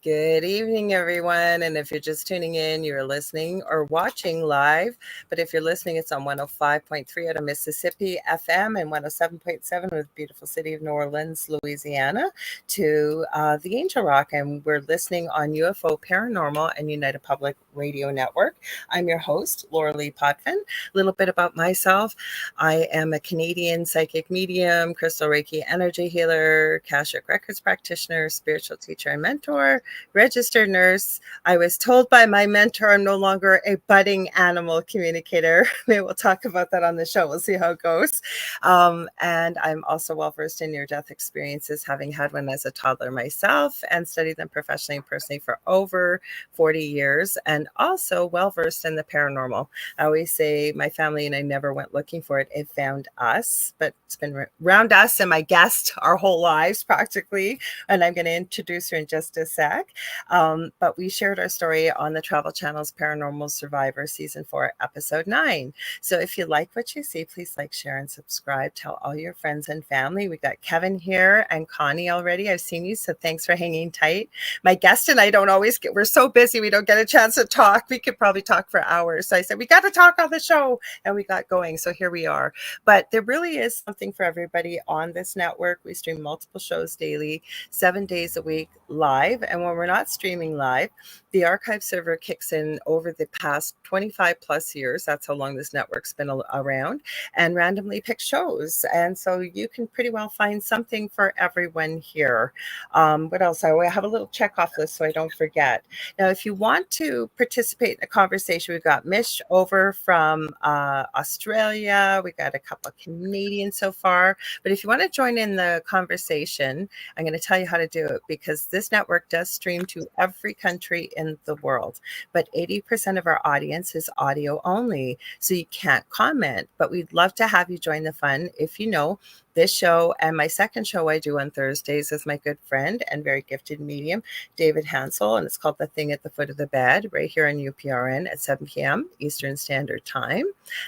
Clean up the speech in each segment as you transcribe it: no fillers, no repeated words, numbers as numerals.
Good evening, everyone. And if you're just tuning in, you're listening or watching live. But if you're listening, it's on 105.3 out of Mississippi FM and 107.7 with beautiful city of New Orleans, Louisiana, to the Angel Rock. And we're listening on UFO Paranormal and United Public Radio Network. I'm your host, Lorilei Potvin. A little bit about myself. I am a Canadian psychic medium, crystal Reiki energy healer, Akashic Records practitioner, spiritual teacher and mentor, registered nurse. I was told by my mentor I'm no longer a budding animal communicator. Maybe we'll talk about that on the show. We'll see how it goes. And I'm also well versed in near-death experiences, having had one as a toddler myself and studied them professionally and personally for over 40 years, and also well versed in the paranormal. I always say my family and I never went looking for it. It found us, but it's been around us and my guest our whole lives practically. And I'm going to introduce her in just a sec. But we shared our story on the Travel Channel's Paranormal Survivor Season 4, Episode 9. So if you like what you see, please like, share, and subscribe. Tell all your friends and family. We got Kevin here and Connie already. I've seen you, so thanks for hanging tight. My guest and I don't always we're so busy, we don't get a chance to talk. We could probably talk for hours. So I said, we got to talk on the show, and we got going. So here we are. But there really is something for everybody on this network. We stream multiple shows daily, 7 days a week live. And when we're not streaming live, the archive server kicks in over the past 25 plus years. That's how long this network's been around, and randomly pick shows. And so you can pretty well find something for everyone here. What else? I have a little checkoff list so I don't forget. Now, if you want to participate in the conversation, we've got Mish over from Australia. We got a couple of Canadians so far. But if you want to join in the conversation, I'm going to tell you how to do it, because this network does stream to every country in the world. But 80% of our audience is audio only, so you can't comment. But we'd love to have you join the fun. If you know, this show and my second show I do on Thursdays is my good friend and very gifted medium, David Hansel, and it's called The Thing at the Foot of the Bed, right here on UPRN at 7 p.m. Eastern Standard Time.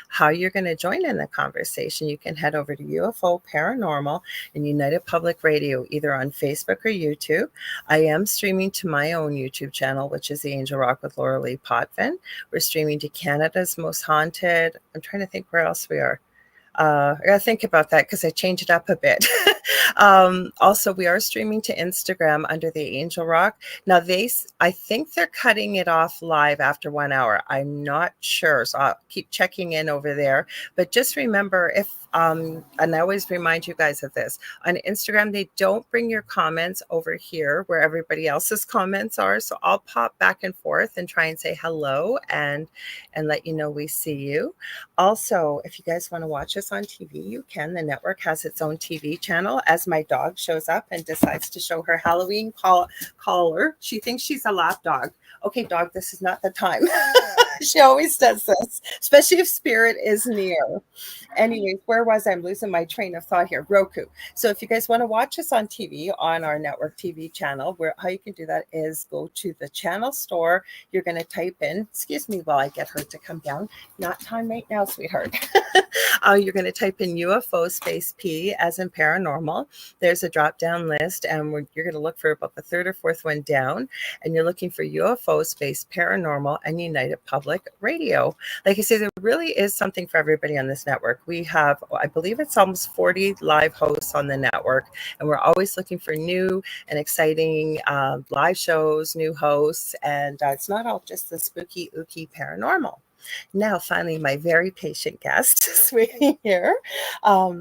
How you're going to join in the conversation, you can head over to UFO Paranormal and United Public Radio, either on Facebook or YouTube. I am streaming to my own YouTube channel, which is The Angel Rock with Lorilei Potvin. We're streaming to Canada's Most Haunted. I'm trying to think where else we are. I gotta think about that because I changed it up a bit. Also, we are streaming to Instagram under the Angel Rock. Now, I think they're cutting it off live after 1 hour. I'm not sure, so I'll keep checking in over there. But just remember, and I always remind you guys of this, on Instagram, they don't bring your comments over here where everybody else's comments are. So I'll pop back and forth and try and say hello and let you know we see you. Also, if you guys want to watch us on TV, you can. The network has its own TV channel. As my dog shows up and decides to show her Halloween collar, she thinks she's a lap dog. Okay, dog, this is not the time. She always does this, especially if spirit is near. Anyways, where was I? I'm losing my train of thought here. Roku. So if you guys want to watch us on TV, on our network TV channel, how you can do that is go to the channel store. You're going to type in, excuse me while I get her to come down. Not time right now, sweetheart. You're going to type in UFO space P as in paranormal. There's a drop down list, and you're going to look for about the third or fourth one down, and you're looking for UFO space paranormal and United Public Radio. Like I say, there really is something for everybody on this network. We have, I believe it's almost 40 live hosts on the network, and we're always looking for new and exciting live shows, new hosts, and it's not all just the spooky, ooky paranormal. Now, finally, my very patient guest is waiting here.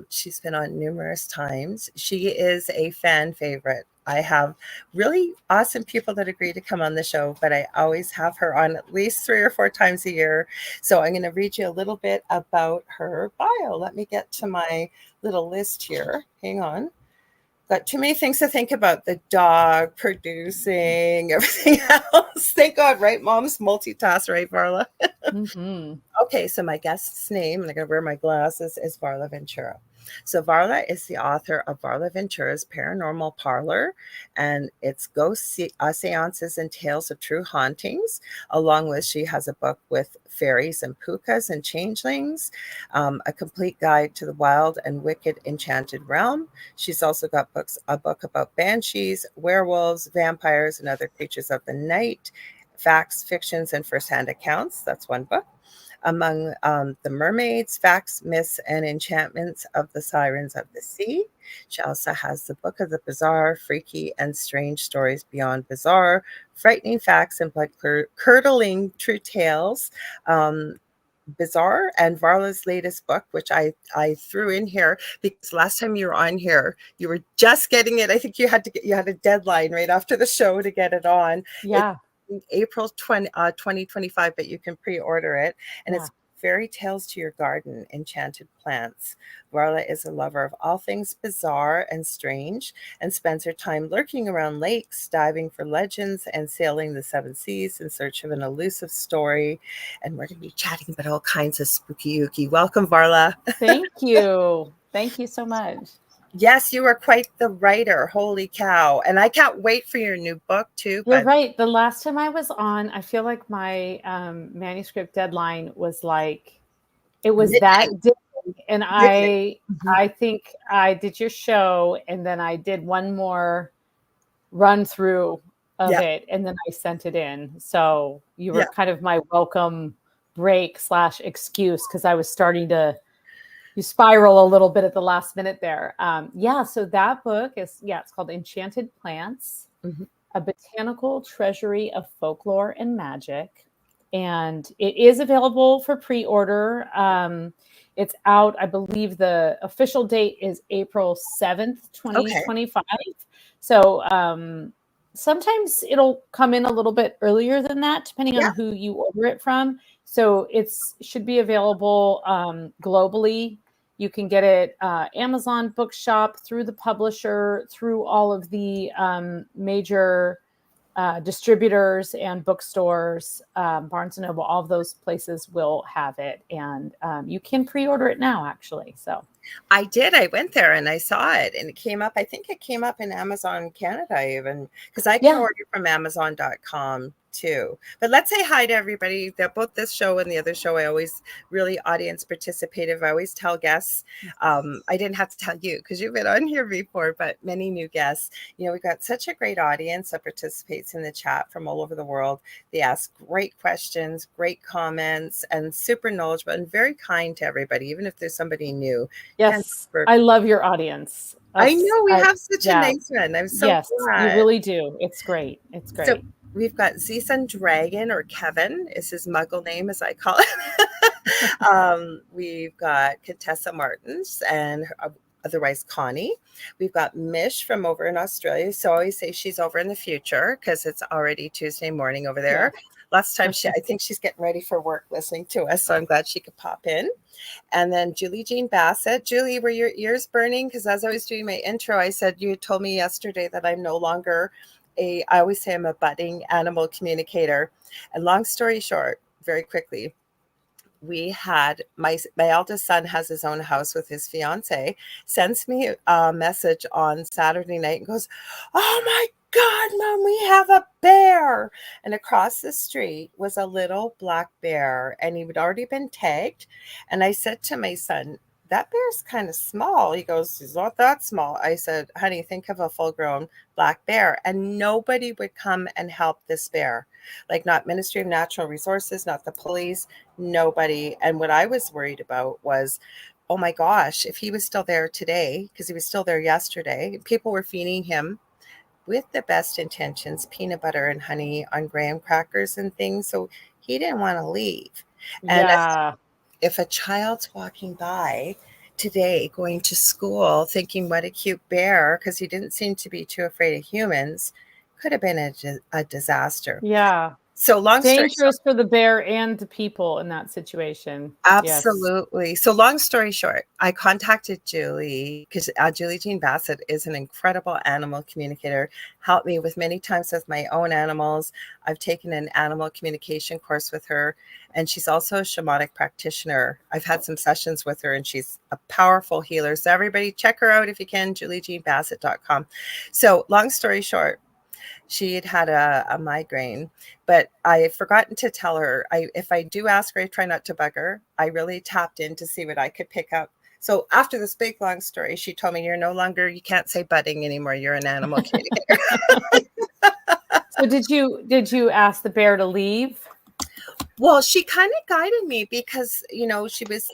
She's been on numerous times. She is a fan favorite. I have really awesome people that agree to come on the show, but I always have her on at least 3 or 4 times a year. So I'm going to read you a little bit about her bio. Let me get to my little list here. Hang on. Got too many things to think about. The dog, producing, everything else. Thank God, right? Moms multitask, right, Varla? Mm-hmm. Okay, so my guest's name, and I'm going to wear my glasses, is Varla Ventura. So Varla is the author of Varla Ventura's Paranormal Parlor, and it's Ghost Seances and Tales of True Hauntings. Along with, she has a book with Fairies and Pookas and Changelings, a complete guide to the wild and wicked enchanted realm. She's also got a book about banshees, werewolves, vampires, and other creatures of the night, facts, fictions, and firsthand accounts. That's one book. Among the mermaids, facts, myths, and enchantments of the Sirens of the sea. She also has the book of the bizarre, freaky, and strange stories beyond bizarre, frightening facts and blood-curdling true tales. Bizarre, and Varla's latest book, which I threw in here because last time you were on here, you were just getting it. I think you had a deadline right after the show to get it on. Yeah. April 2025, but you can pre-order it. And Yeah. it's Fairy Tales to Your Garden, Enchanted Plants. Varla is a lover of all things bizarre and strange and spends her time lurking around lakes, diving for legends, and sailing the seven seas in search of an elusive story. And we're going to be chatting about all kinds of spooky ooky. Welcome, Varla. Thank you. Thank you so much. Yes, you are quite the writer. Holy cow. And I can't wait for your new book too. You're right. The last time I was on, I feel like my manuscript deadline was like, it was that day. And I think I did your show and then I did one more run through of it and then I sent it in. So you were kind of my welcome break / excuse because I was starting to you spiral a little bit at the last minute there. So that book is, it's called Enchanted Plants, a botanical treasury of folklore and magic. And it is available for pre-order. It's out, I believe the official date is April 7th, 2025. Okay. So sometimes it'll come in a little bit earlier than that, depending on who you order it from. So it should be available globally. You can get it Amazon Bookshop, through the publisher, through all of the major distributors and bookstores, Barnes & Noble, all of those places will have it. And you can pre-order it now, actually. So I did. I went there and I saw it and it came up. I think it came up in Amazon Canada even, because I can order from Amazon.com too. But let's say hi to everybody. Both this show and the other show, I always really audience participative. I always tell guests, I didn't have to tell you because you've been on here before, but many new guests. You know, we've got such a great audience that participates in the chat from all over the world. They ask great questions, great comments, and super knowledgeable and very kind to everybody, even if there's somebody new. Yes, I love your audience. I know we have such a nice one. I'm so glad. You really do. It's great. It's great. So we've got Zson Dragon, or Kevin is his muggle name, as I call it. We've got Contessa Martins and otherwise Connie. We've got Mish from over in Australia. So I always say she's over in the future because it's already Tuesday morning over there. Yeah. Last time I think she's getting ready for work listening to us. So I'm glad she could pop in. And then Julie Jean Bassett. Julie, were your ears burning? Because as I was doing my intro, I said, you told me yesterday that I'm no longer I always say I'm a budding animal communicator. And long story short, very quickly, we had my eldest son has his own house with his fiance, sends me a message on Saturday night and goes, "Oh my God, Mom, we have a bear." And across the street was a little black bear, and he had already been tagged. And I said to my son, "That bear's kind of small." He goes, "He's not that small." I said, "Honey, think of a full-grown black bear." And nobody would come and help this bear. Like, not Ministry of Natural Resources, not the police, nobody. And what I was worried about was, oh my gosh, if he was still there today, because he was still there yesterday, people were feeding him with the best intentions, peanut butter and honey on graham crackers and things. So he didn't want to leave. And if a child's walking by today going to school thinking what a cute bear, because he didn't seem to be too afraid of humans, could have been a disaster. Yeah. So long story short, Dangerous for the bear and the people in that situation. Yes. absolutely. So long story short, I contacted Julie because Julie Jean Bassett is an incredible animal communicator, helped me with many times with my own animals. I've taken an animal communication course with her, and she's also a shamanic practitioner. I've had some sessions with her, and she's a powerful healer. So everybody check her out if you can, juliejeanbassett.com. So long story short, she had a migraine, but I had forgotten to tell her. If I do ask her, I try not to bug her. I really tapped in to see what I could pick up. So after this big long story, she told me, you can't say budding anymore. You're an animal communicator. So did you ask the bear to leave? Well, she kind of guided me because,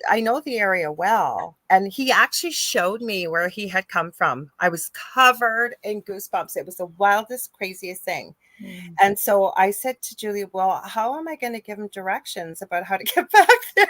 I know the area well. And he actually showed me where he had come from. I was covered in goosebumps. It was the wildest, craziest thing. And so I said to Julie, well, how am I going to give him directions about how to get back there?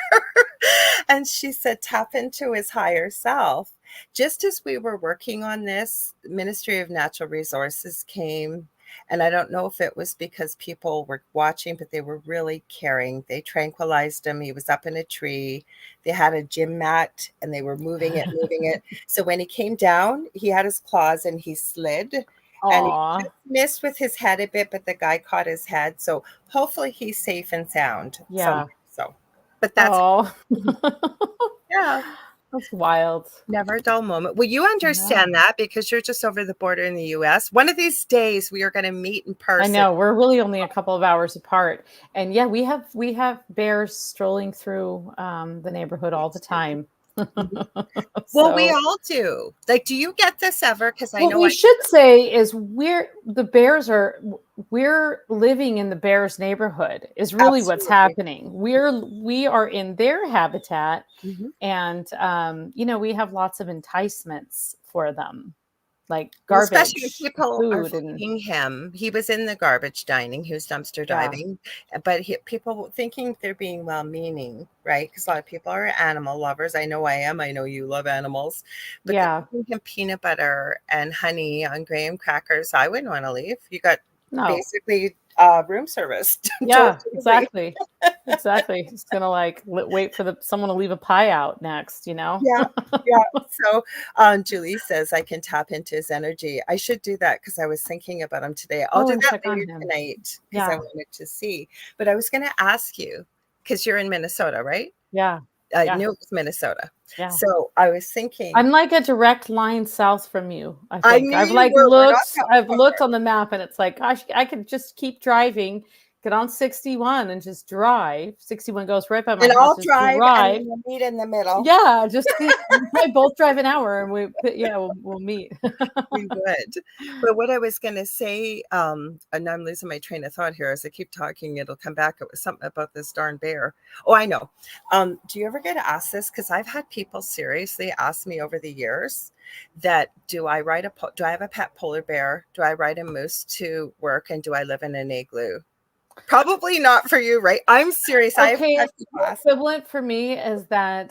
And she said, tap into his higher self. Just as we were working on this, Ministry of Natural Resources came. And I don't know if it was because people were watching, but they were really caring. They tranquilized him. He was up in a tree. They had a gym mat and they were moving it. So when he came down, he had his claws and he slid. And he just missed with his head a bit, but the guy caught his head. So hopefully he's safe and sound. Yeah. But that's yeah. That's wild. Never a dull moment. Well, you understand that because you're just over the border in the US. One of these days we are going to meet in person. I know, we're really only a couple of hours apart. And yeah, we have bears strolling through the neighborhood all the time. Well, we all do. Like, do you get this ever? Because I know what we should say is we're living in the bears neighborhood is really what's happening. We are in their habitat, and we have lots of enticements for them, like garbage, especially if people food, are feeding him. He was in the garbage dining. He was dumpster diving, but people thinking they're being well-meaning, right? Because a lot of people are animal lovers. I know I am. I know you love animals, but giving him peanut butter and honey on graham crackers, I wouldn't want to leave. You got basically room service. Yeah, exactly. Exactly. It's gonna wait for someone to leave a pie out next, Yeah. So Julie says I can tap into his energy. I should do that because I was thinking about him today. I'll do that later tonight because I wanted to see. But I was going to ask you because you're in Minnesota, right? Yeah. I knew it was Minnesota. Yeah. So I was thinking I'm like a direct line south from you. I think I've looked on the map and it's like, gosh, I could just keep driving, get on 61 and just drive. 61 goes right by my house. I'll drive and we'll meet in the middle. Yeah, just we both drive an hour and we'll meet. We would. But what I was going to say, and I'm losing my train of thought here as I keep talking, it'll come back. It was something about this darn bear. Oh, I know. Do you ever get asked this? Because I've had people seriously ask me over the years that do I have a pet polar bear? Do I ride a moose to work? And do I live in an igloo? Probably not for you, right? I'm serious. Okay, equivalent for me is that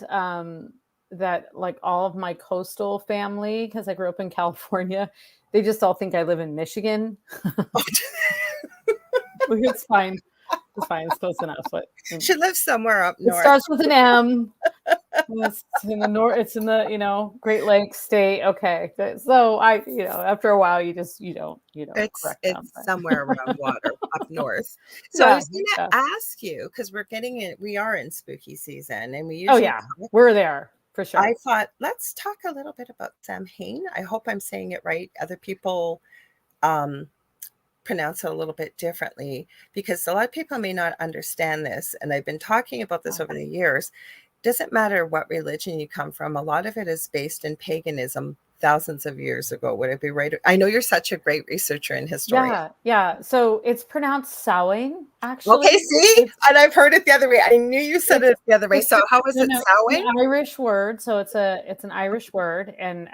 that like all of my coastal family, because I grew up in California, they just all think I live in Michigan. It's fine. It's fine. It's close enough. But she lives somewhere up north. It starts with an M. It's in the north. It's in the Great Lakes state. Okay, so after a while you don't. It's somewhere around water up north. So I was going to ask you because we are in spooky season, and we usually we're there for sure. I thought let's talk a little bit about Samhain. I hope I'm saying it right. Other people pronounce it a little bit differently because a lot of people may not understand this, and I've been talking about this over the years. Doesn't matter what religion you come from. A lot of it is based in paganism thousands of years ago. Would it be right? I know you're such a great researcher and historian. Yeah. So it's pronounced Samhain, actually. Okay, see? And I've heard it the other way. I knew you said it the other way. So how is it Samhain? It's an Irish word. So it's an Irish word. And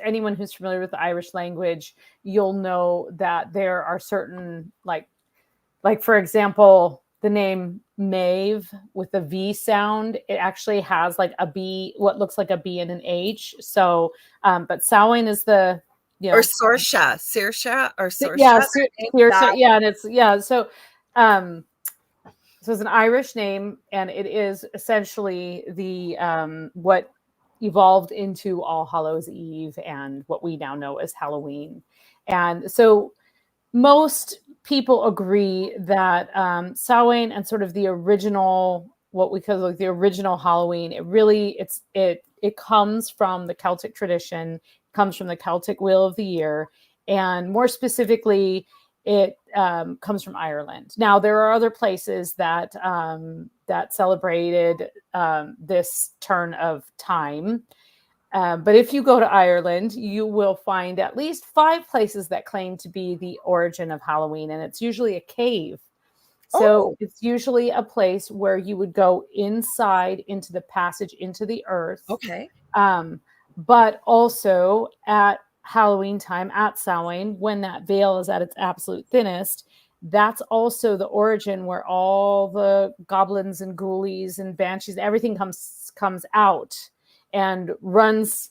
anyone who's familiar with the Irish language, you'll know that there are certain like for example, the name Maeve with the V sound, it actually has like a B, what looks like a B and an H. So, but Samhain is the, or Saoirse or Saoirse. Yeah, and it's, so So it's an Irish name, and it is essentially the what evolved into All Hallows Eve and what we now know as Halloween. And so most people agree that Samhain and sort of the original, what we call like the original Halloween, it comes from the Celtic tradition, comes from the Celtic Wheel of the Year, and more specifically, it comes from Ireland. Now, there are other places that that celebrated this turn of time. But if you go to Ireland, you will find at least 5 places that claim to be the origin of Halloween, and it's usually a cave. So it's usually a place where you would go inside into the passage into the earth. Okay. But also at Halloween time, at Samhain, when that veil is at its absolute thinnest, that's also the origin where all the goblins and ghoulies and banshees, everything comes out and runs,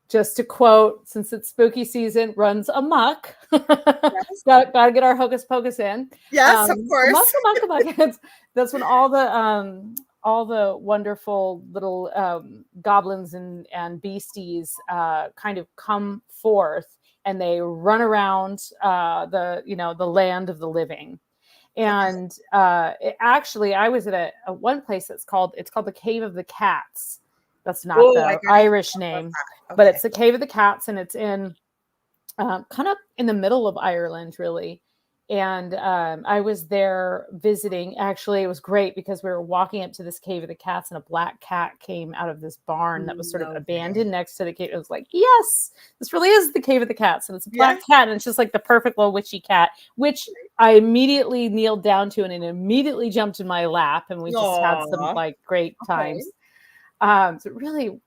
just to quote, since it's spooky season, runs amok. Yes. Gotta get our hocus pocus in. Yes, of course. Amok. That's when all the wonderful little goblins and beasties kind of come forth, and they run around the land of the living. And actually, I was at a one place it's called the Cave of the Cats. That's not the Irish name, but it's the Cave of the Cats, and it's in kind of in the middle of Ireland, really. And I was there visiting. Actually, it was great because we were walking up to this Cave of the Cats, and a black cat came out of this barn that was sort of abandoned next to the cave. It was like, yes, this really is the Cave of the Cats, and it's a black cat, and it's just like the perfect little witchy cat, which I immediately kneeled down to, and it immediately jumped in my lap, and we just had some like great times. So really,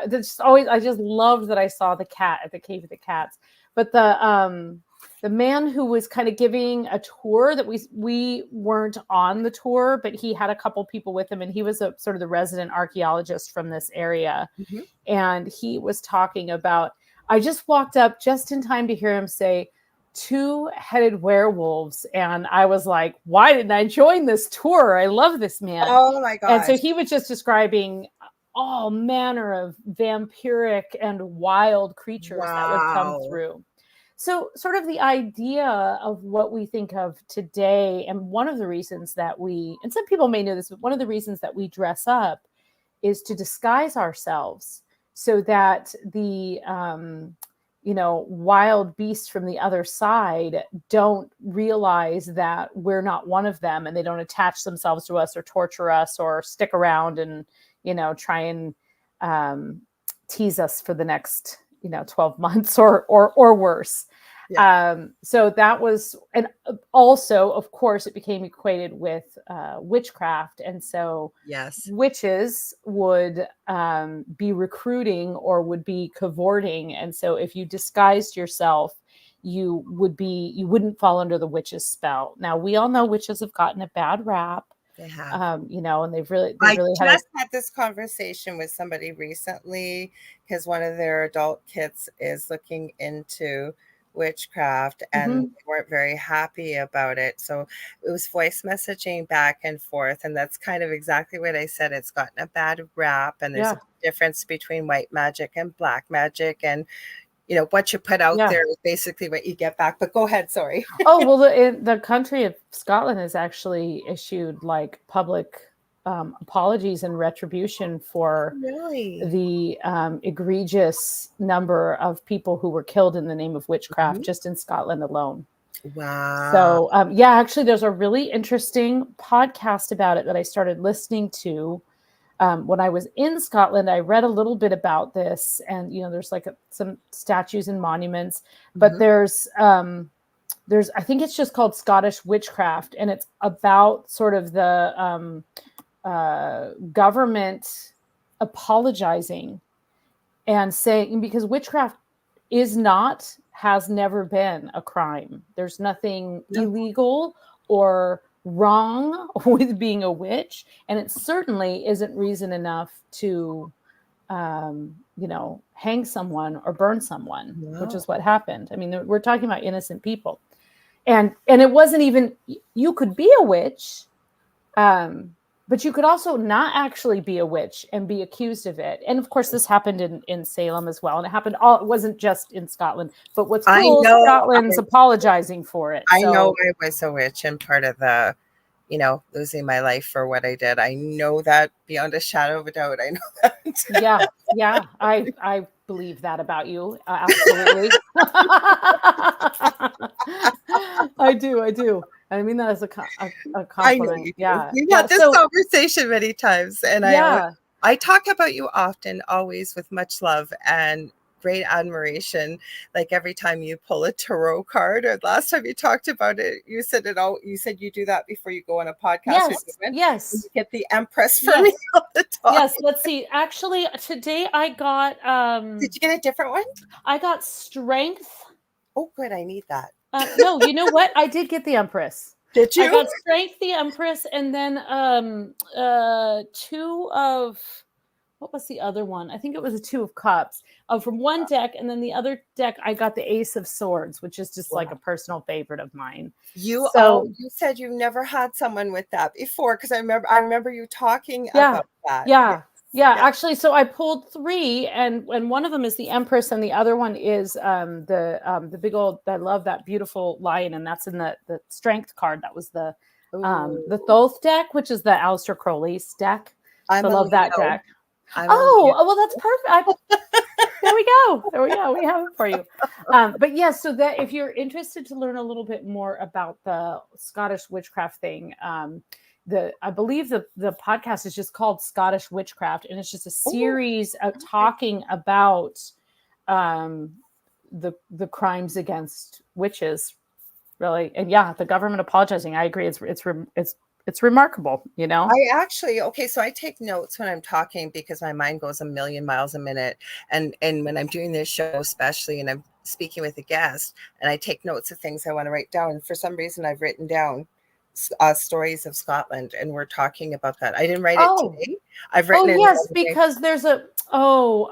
just always, I just loved that I saw the cat at the Cave of the Cats. But the man who was kind of giving a tour, that we weren't on the tour, but he had a couple people with him, and he was a sort of the resident archaeologist from this area. Mm-hmm. And he was talking about, I just walked up just in time to hear him say, 2-headed werewolves, and I was like, why didn't I join this tour? I love this man. Oh my god. And so he was just describing all manner of vampiric and wild creatures that would come through. So sort of the idea of what we think of today, and one of the reasons that and some people may know this, but one of the reasons that we dress up is to disguise ourselves so that the wild beasts from the other side don't realize that we're not one of them, and they don't attach themselves to us or torture us or stick around and try and tease us for the next 12 months or worse. Yeah. So that was, and also, of course, it became equated with witchcraft. And so witches would be recruiting or would be cavorting. And so if you disguised yourself, you wouldn't fall under the witch's spell. Now, we all know witches have gotten a bad rap. They have, and they've really had this conversation with somebody recently, because one of their adult kids is looking into witchcraft, and they weren't very happy about it. So it was voice messaging back and forth, and that's kind of exactly what I said. It's gotten a bad rap, and there's a difference between white magic and black magic, and what you put out there is basically what you get back. But go ahead, sorry. Oh, well, the country of Scotland has actually issued like public apologies and retribution for the egregious number of people who were killed in the name of witchcraft just in Scotland alone. Wow. So, actually, there's a really interesting podcast about it that I started listening to. When I was in Scotland, I read a little bit about this, and there's like some statues and monuments, but there's I think it's just called Scottish witchcraft, and it's about sort of the government apologizing and saying, because witchcraft has never been a crime. There's nothing illegal or wrong with being a witch, and it certainly isn't reason enough to hang someone or burn someone, which is what happened. I mean, we're talking about innocent people. And it wasn't even, you could be a witch, but you could also not actually be a witch and be accused of it. And of course, this happened in Salem as well. And it happened it wasn't just in Scotland. But what's cool, Scotland's apologizing for it. I know I was a witch and part of the, losing my life for what I did. I know that beyond a shadow of a doubt. I know that. Yeah. I believe that about you. Absolutely. I do. I mean that as a compliment. I know you do. Yeah. We've had this conversation many times, and I talk about you often, always with much love and great admiration. Like every time you pull a tarot card, or last time you talked about it, you said you do that before you go on a podcast. Yes. You get the Empress for me all the time. Yes. Let's see. Actually, today I got. Did you get a different one? I got Strength. Oh, good. I need that. No, you know what? I did get the Empress. Did you? I got Strength, the Empress, and then 2 of, what was the other one? I think it was a 2 of Cups from one deck, and then the other deck I got the Ace of Swords, which is just like a personal favorite of mine. You said you never had someone with that before, because I remember you talking about that. Yeah, actually, so I pulled 3, and one of them is the Empress, and the other one is the big old. I love that beautiful lion, and that's in the Strength card. That was the Thoth deck, which is the Aleister Crowley's deck. I love that deck. Well, that's perfect. There we go. We have it for you. But yeah, so that if you're interested to learn a little bit more about the Scottish witchcraft thing. I believe the podcast is just called Scottish Witchcraft, and it's just a series of talking about the crimes against witches, really. And the government apologizing. I agree. It's remarkable, So I take notes when I'm talking, because my mind goes a million miles a minute, and when I'm doing this show especially, and I'm speaking with a guest, and I take notes of things I want to write down. And for some reason I've written down stories of Scotland, and we're talking about that. I didn't write it today. I've written it. Yes, because there's a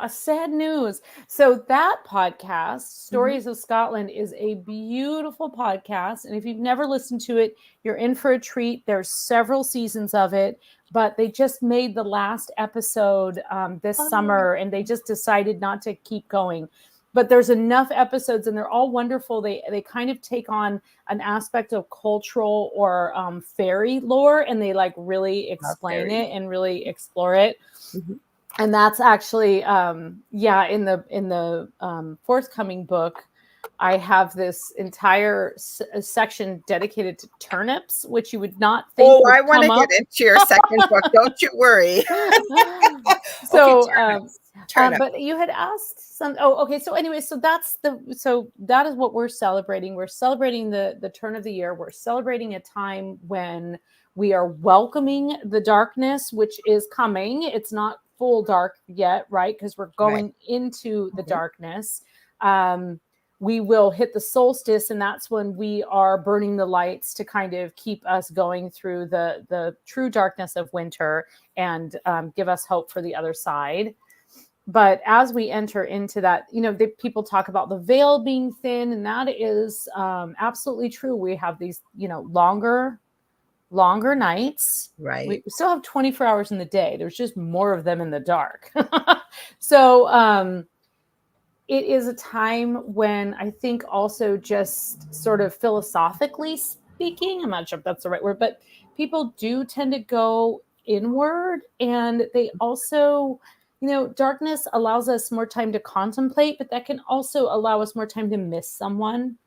sad news. So that podcast, Stories of Scotland, is a beautiful podcast, and if you've never listened to it, you're in for a treat. There's several seasons of it, but they just made the last episode this summer, and they just decided not to keep going. But there's enough episodes, and they're all wonderful. They kind of take on an aspect of cultural or fairy lore, and they like really explain it and really explore it. And that's actually in the forthcoming book, I have this entire section dedicated to turnips, which you would not think. Oh, I want to get into your second book. Don't you worry. But you had asked some. Oh, okay. So anyway, so that is what we're celebrating. We're celebrating the turn of the year. We're celebrating a time when we are welcoming the darkness, which is coming. It's not full dark yet, right? Because we're going into the darkness. We will hit the solstice, and that's when we are burning the lights to kind of keep us going through the true darkness of winter and give us hope for the other side. But as we enter into that, people talk about the veil being thin, and that is absolutely true. We have these, longer nights. Right. We still have 24 hours in the day. There's just more of them in the dark. So it is a time when I think also just sort of philosophically speaking, I'm not sure if that's the right word, but people do tend to go inward, and they also, darkness allows us more time to contemplate, but that can also allow us more time to miss someone.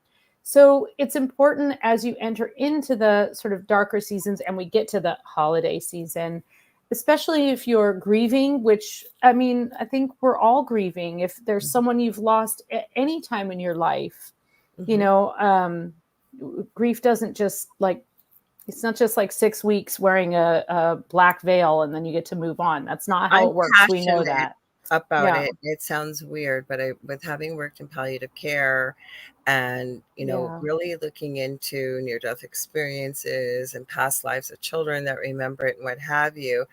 So it's important as you enter into the sort of darker seasons and we get to the holiday season, especially if you're grieving, which, I think we're all grieving. If there's someone you've lost at any time in your life, grief doesn't just it's not just like 6 weeks wearing a black veil and then you get to move on. That's not how it works. We know that. about Yeah. it. It sounds weird, but with having worked in palliative care and, Yeah. really looking into near death experiences and past lives of children that remember it and what have you.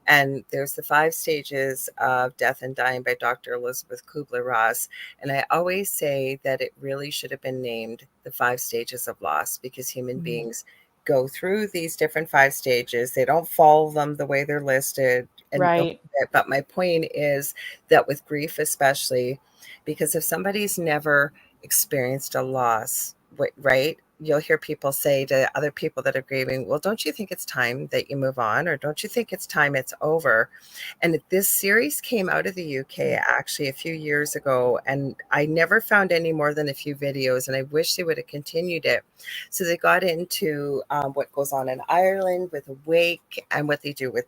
And there's the 5 stages of death and dying by Dr. Elizabeth Kubler-Ross. And I always say that it really should have been named the 5 stages of loss, because human beings go through these different 5 stages. They don't follow them the way they're listed. Right. But my point is that with grief, especially, because if somebody's never experienced a loss, right? You'll hear people say to other people that are grieving, well, don't you think it's time that you move on? Or don't you think it's time it's over? And this series came out of the UK actually a few years ago, and I never found any more than a few videos, and I wish they would have continued it. So they got into what goes on in Ireland with a wake and what they do with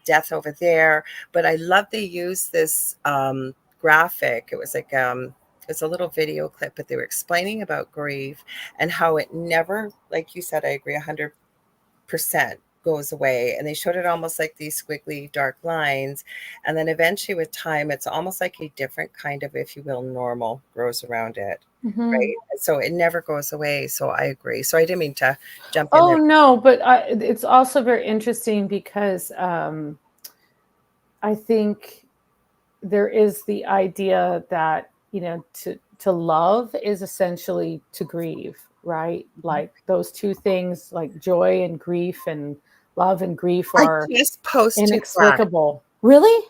death over there. But I love they used this graphic. It was like it's a little video clip, but they were explaining about grief and how it never, like you said, I agree 100% goes away. And they showed it almost like these squiggly dark lines. And then eventually with time, it's almost like a different kind of, if you will, normal grows around it. Right. So it never goes away. So I agree. So I didn't mean to jump in Oh there. no, but it's also very interesting because I think there is the idea that, to love is essentially to grieve, right? Like those two things, like joy and grief, and love and grief, I are just posted that inexplicable. Really?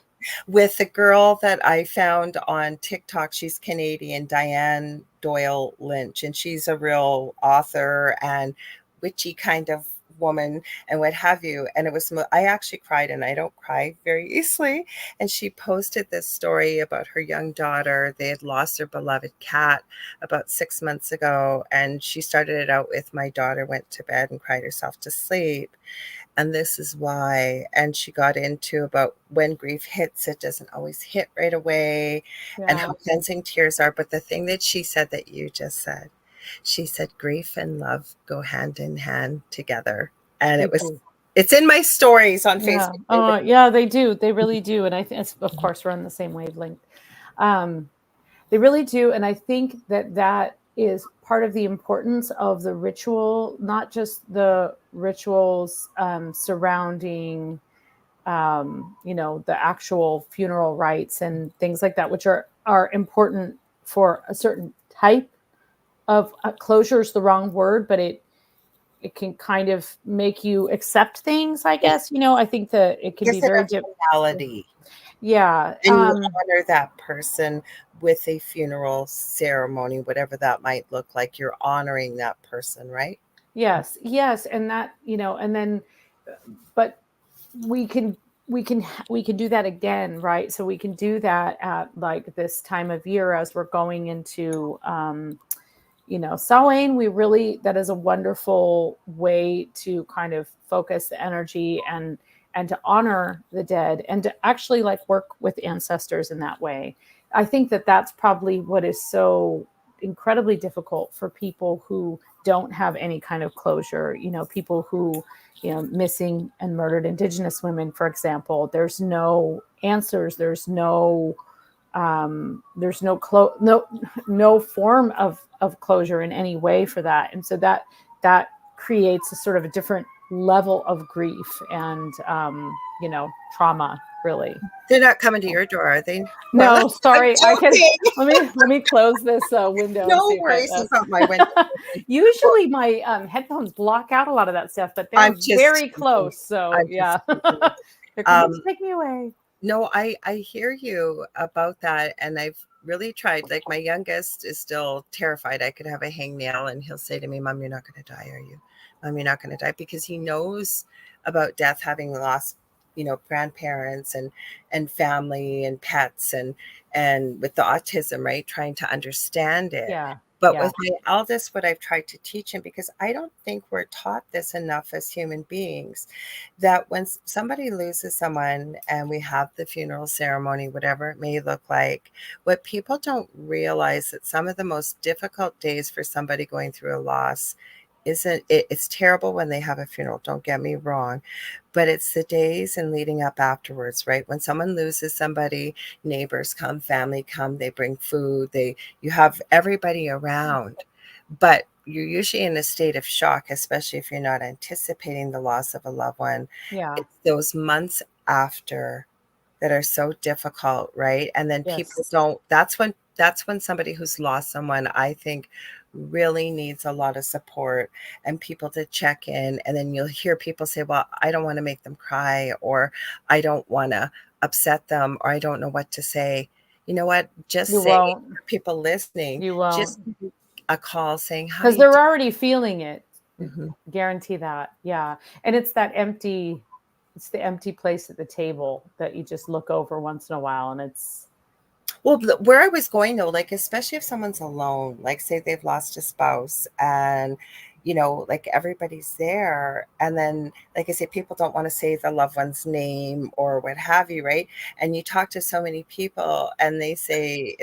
with the girl that I found on TikTok. She's Canadian, Diane Doyle Lynch, and she's a real author and witchy kind of woman and what have you. And it was, I actually cried, and I don't cry very easily. And she posted this story about her young daughter. They had lost their beloved cat about 6 months ago. And she started it out with, my daughter went to bed and cried herself to sleep, and this is why. And she got into about when grief hits, it doesn't always hit right away, and Yeah. how cleansing tears are. But the thing that she said that you just said, she said grief and love go hand in hand together. And They it was, do. it's in my stories on Yeah. Facebook. Yeah, they do. They really do. And I think, of course, we're on the same wavelength. Um, They really do. And I think that that is part of the importance of the ritual, not just the rituals surrounding, the actual funeral rites and things like that, which are important for a certain type of closure is the wrong word, but it can kind of make you accept things, I It guess. I think that it can be gives it very a different. finality, Yeah. and you honor that person with a funeral ceremony, whatever that might look like. You're honoring that person, right? Yes, yes, and that, and then, but we can we can do that again, right? So we can do that at like this time of year as we're going into Samhain. We really, that is a wonderful way to kind of focus the energy and to honor the dead and to actually like work with ancestors in that way. I think that that's probably what is so incredibly difficult for people who don't have any kind of closure. People who, missing and murdered Indigenous women, for example. There's no answers. There's no form of closure in any way for that, and so that creates a sort of a different level of grief and trauma, really. They're not coming to your door, are they, Marla? No, I'm sorry, I can. joking. Let me close this window and No see if worries about my window. usually my headphones block out a lot of that stuff, but they're I'm just very teasing. close, so I'm just yeah. teasing. They're coming to Um, take me away. no, I hear you about that, and I've really tried. Like, my youngest is still terrified. I could have a hangnail, and he'll say to me, "Mom, you're not going to die, are you? Mom, you're not going to die," because he knows about death, having lost, grandparents and family and pets, and with the autism, right, trying to understand it. Yeah, But yeah, with my eldest, what I've tried to teach him, because I don't think we're taught this enough as human beings, that when somebody loses someone and we have the funeral ceremony, whatever it may look like, what people don't realize, that some of the most difficult days for somebody going through a loss isn't it, it's terrible when they have a funeral, don't get me wrong, but it's the days and leading up afterwards, right? When someone loses somebody, neighbors come, family come, they bring food, you have everybody around, but you're usually in a state of shock, especially if you're not anticipating the loss of a loved one. Yeah. It's those months after that are so difficult, right? And then people Yes. don't, that's when somebody who's lost someone, I think, really needs a lot of support and people to check in. And then you'll hear people say, well, I don't want to make them cry, or I don't want to upset them, or I don't know what to say. You know what? Just You say, won't. for people listening, You just won't. a call saying, how Because you they're already feeling it. doing? Guarantee that. Yeah. And it's that empty, it's the empty place at the table that you just look over once in a while, and it's Well, where I was going though, like, especially if someone's alone, like say they've lost a spouse and, like everybody's there. And then, like I say, people don't want to say the loved one's name or what have you, right? And you talk to so many people and they say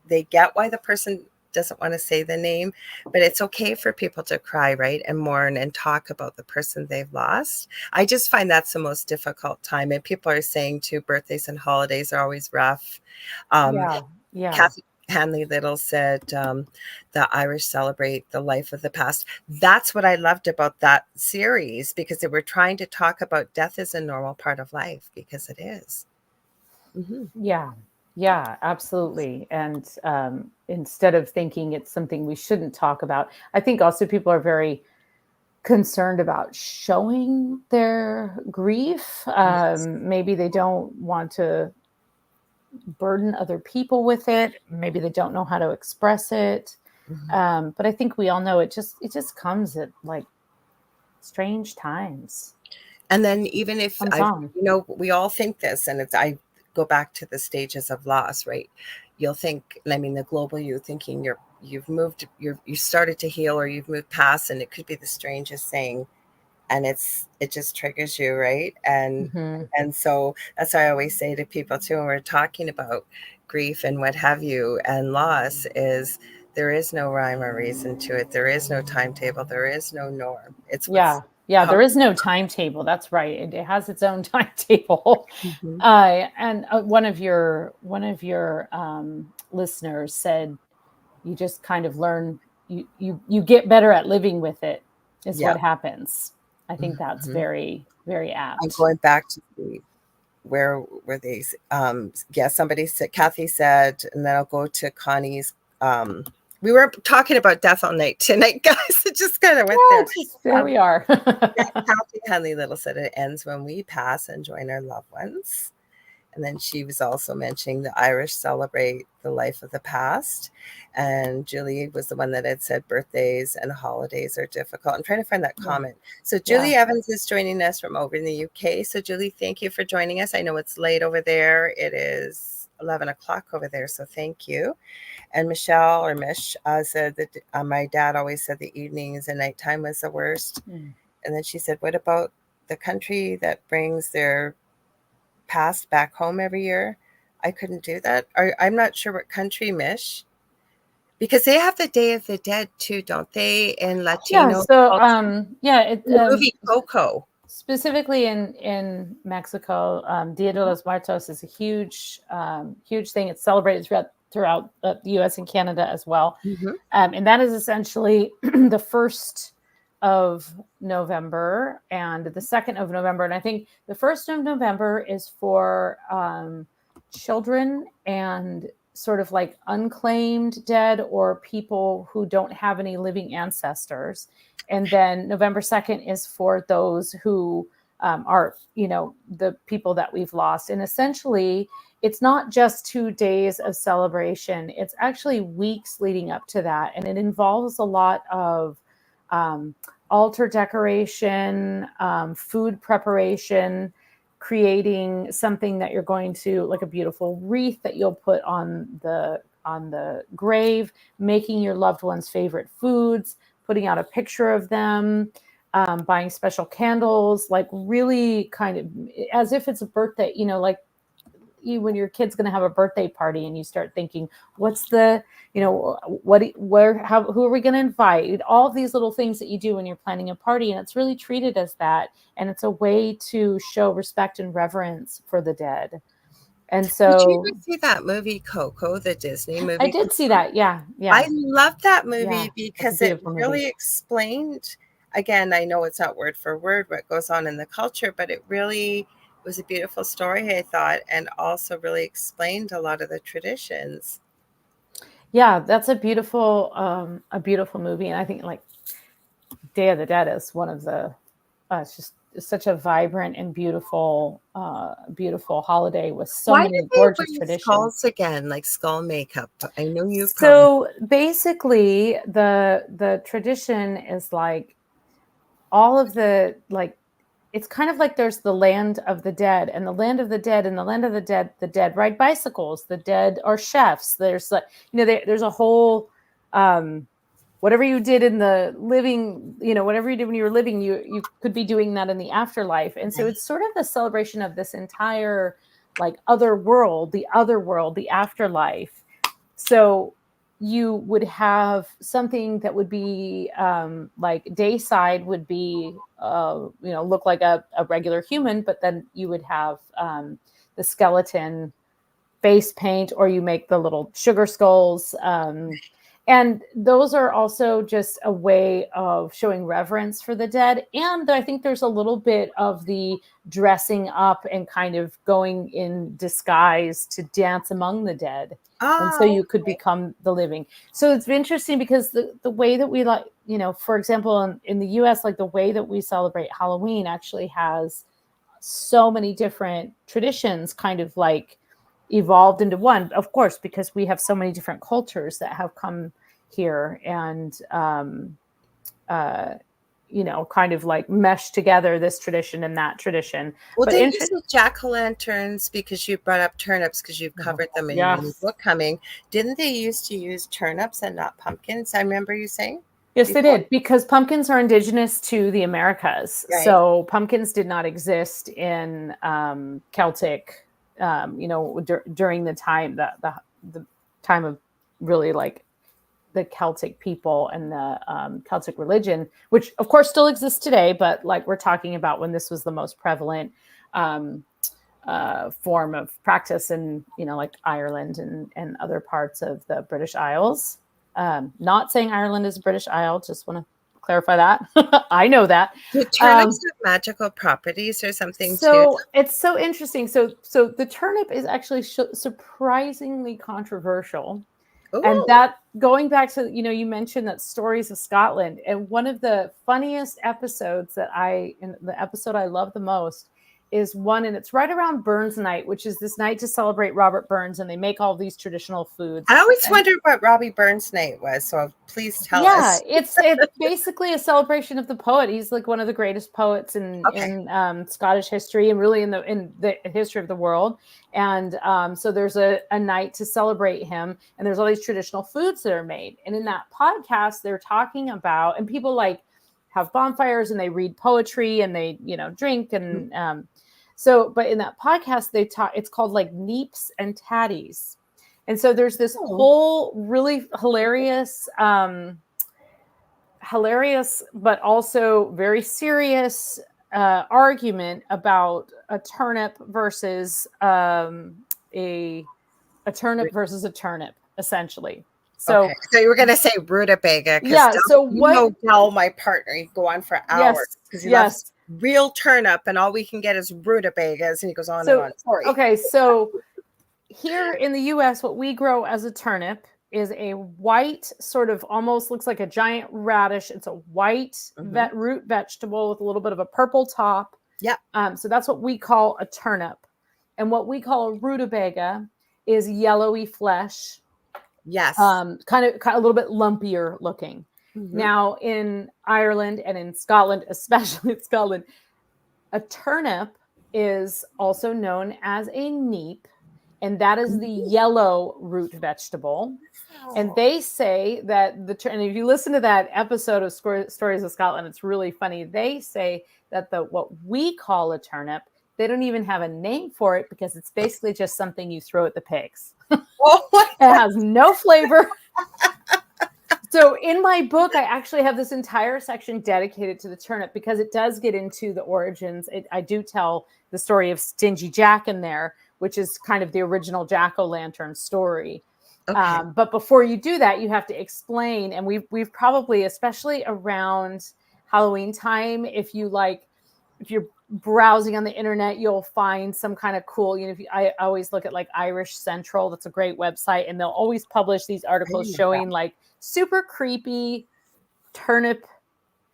they get why the person doesn't want to say the name, but it's okay for people to cry, right? And mourn and talk about the person they've lost. I just find that's the most difficult time. And people are saying too, birthdays and holidays are always rough. um, yeah, yeah. Kathy Hanley Little said, the Irish celebrate the life of the past. That's what I loved about that series, because they were trying to talk about death as a normal part of life, because it is. Mm-hmm. Yeah. Yeah, absolutely. And instead of thinking it's something we shouldn't talk about, I think also people are very concerned about showing their grief. Yes. Maybe they don't want to burden other people with it. Maybe they don't know how to express it. Mm-hmm. But I think we all know it just comes at like strange times. And then even if Comes on. we all think this, and I go back to the stages of loss, right? You'll think, I mean, the global you thinking you started to heal, or you've moved past, and it could be the strangest thing, and it just triggers you, right? and Hmm. and so that's why I always say to people too, when we're talking about grief and what have you and loss, is there is no rhyme or reason to it. There is no timetable, there is no norm. It's Yeah. what's Yeah. how. There is no timetable. That's right. It has its own timetable. Mhm. And one of your listeners said you just kind of learn you get better at living with it is Yeah. what happens. I think that's Mhm. very, very I'm apt. going back to see where were they. Yeah, somebody said, Kathy said, and then I'll go to Connie's. We were talking about death all night tonight, guys. It just kind of went Yeah, there. it's just there um, we are. Yeah, Kathy Henley Little said it ends when we pass and join our loved ones. And then she was also mentioning the Irish celebrate the life of the past. And Julie was the one that had said birthdays and holidays are difficult. I'm trying to find that Yeah. comment. So Yeah. Julie Evans is joining us from over in the UK. So Julie, thank you for joining us. I know it's late over there. It is 11 o'clock over there. So thank you. And Michelle, or Mish, said that my dad always said the evenings and nighttime was the worst. Mm. And then she said, what about the country that brings their past back home every year? I couldn't do that. I'm not sure what country, Mish, because they have the Day of the Dead too, don't they? In Yeah, Latino so culture, yeah, it in the movie Coco. specifically in Mexico, Dia de los Muertos is a huge thing. It's celebrated throughout the U.S. and Canada as well, Mm-hmm. and that is essentially the 1st of November and the 2nd of November. And I think the 1st of November is for children and sort of like unclaimed dead or people who don't have any living ancestors. And then November 2nd is for those who are, the people that we've lost. And essentially, it's not just 2 days of celebration, it's actually weeks leading up to that. And it involves a lot of altar decoration, food preparation, creating something that you're going to, like a beautiful wreath that you'll put on the grave, making your loved one's favorite foods, putting out a picture of them, buying special candles, like really kind of as if it's a birthday, like when your kid's going to have a birthday party and you start thinking, what's the, who are we going to invite? All of these little things that you do when you're planning a party, and it's really treated as that. And it's a way to show respect and reverence for the dead. And so, did you ever see that movie Coco, the Disney movie? I did see that. Yeah. I loved that movie because it really movie. explained, again, I know it's not word for word what goes on in the culture, but it really was a beautiful story, I thought, and also really explained a lot of the traditions. Yeah, that's a beautiful movie. And I think like Day of the Dead is one of the, it's just such a vibrant and beautiful holiday with so many gorgeous traditions. Skulls again, like skull makeup. I know you. So basically, the tradition is like all of the like. It's kind of like there's the land of the dead, and the land of the dead, and the land of the dead ride bicycles. The dead are chefs. There's like there's a whole. Whatever you did in the living, whatever you did when you were living, you could be doing that in the afterlife. And so it's sort of the celebration of this entire like other world, the afterlife. So you would have something that would be like dayside would be, look like a regular human, but then you would have the skeleton face paint, or you make the little sugar skulls. And those are also just a way of showing reverence for the dead. And I think there's a little bit of the dressing up and kind of going in disguise to dance among the dead. And so you could become the living. So it's interesting because the way that we like, for example, in the US, like the way that we celebrate Halloween actually has so many different traditions kind of like evolved into one, of course, because we have so many different cultures that have come here and kind of like mesh together this tradition and that tradition. Well, they use the jack-o'-lanterns because you brought up turnips, because you've covered them in your book coming. Didn't they used to use turnips and not pumpkins? I remember you saying. Yes, they did, because pumpkins are indigenous to the Americas. Right. So pumpkins did not exist in Celtic. During the time the time of really like the Celtic people and the Celtic religion, which of course still exists today, but like we're talking about when this was the most prevalent form of practice in like Ireland and other parts of the British Isles. Not saying Ireland is a British Isle, just want to clarify that. I know that. Do turnips have magical properties or something so too? It's so interesting. So the turnip is actually surprisingly controversial. Ooh. And that going back to, you mentioned that Stories of Scotland, and one of the funniest episodes the episode I love the most is one, and it's right around Burns Night, which is this night to celebrate Robert Burns, and they make all these traditional foods. I always wondered what Robbie Burns Night was, so please tell us. Yeah, it's basically a celebration of the poet. He's like one of the greatest poets in Scottish history, and really in the history of the world. And so there's a night to celebrate him, and there's all these traditional foods that are made. And in that podcast, they're talking about, and people like have bonfires and they read poetry and they drink and but in that podcast they talk, it's called like Neeps and Tatties. And so there's this whole really hilarious but also very serious argument about a turnip versus a turnip versus a turnip, essentially. So you were going to say rutabaga. Yeah. So what? Tell my partner, you go on for hours because he loves real turnip, and all we can get is rutabagas, and he goes on and on. Sorry. Okay, so here in the U.S., what we grow as a turnip is a white, sort of almost looks like a giant radish. It's a white root vegetable with a little bit of a purple top. Yeah. So that's what we call a turnip, and what we call a rutabaga is yellowy flesh. Yes. Kind of a little bit lumpier looking. Mm-hmm. Now in Ireland and in Scotland, especially in Scotland, a turnip is also known as a neep, and that is the yellow root vegetable. And they say that and if you listen to that episode of Stories of Scotland, it's really funny. They say that what we call a turnip They don't even have a name for it because it's basically just something you throw at the pigs. Oh, It has no flavor. So in my book, I actually have this entire section dedicated to the turnip because it does get into the origins. I do tell the story of Stingy Jack in there, which is kind of the original jack-o'-lantern story. okay. But before you do that, you have to explain. And we've probably, especially around Halloween time, if you're browsing on the internet, you'll find some kind of cool, I always look at like Irish Central. That's a great website. And they'll always publish these articles showing like super creepy turnip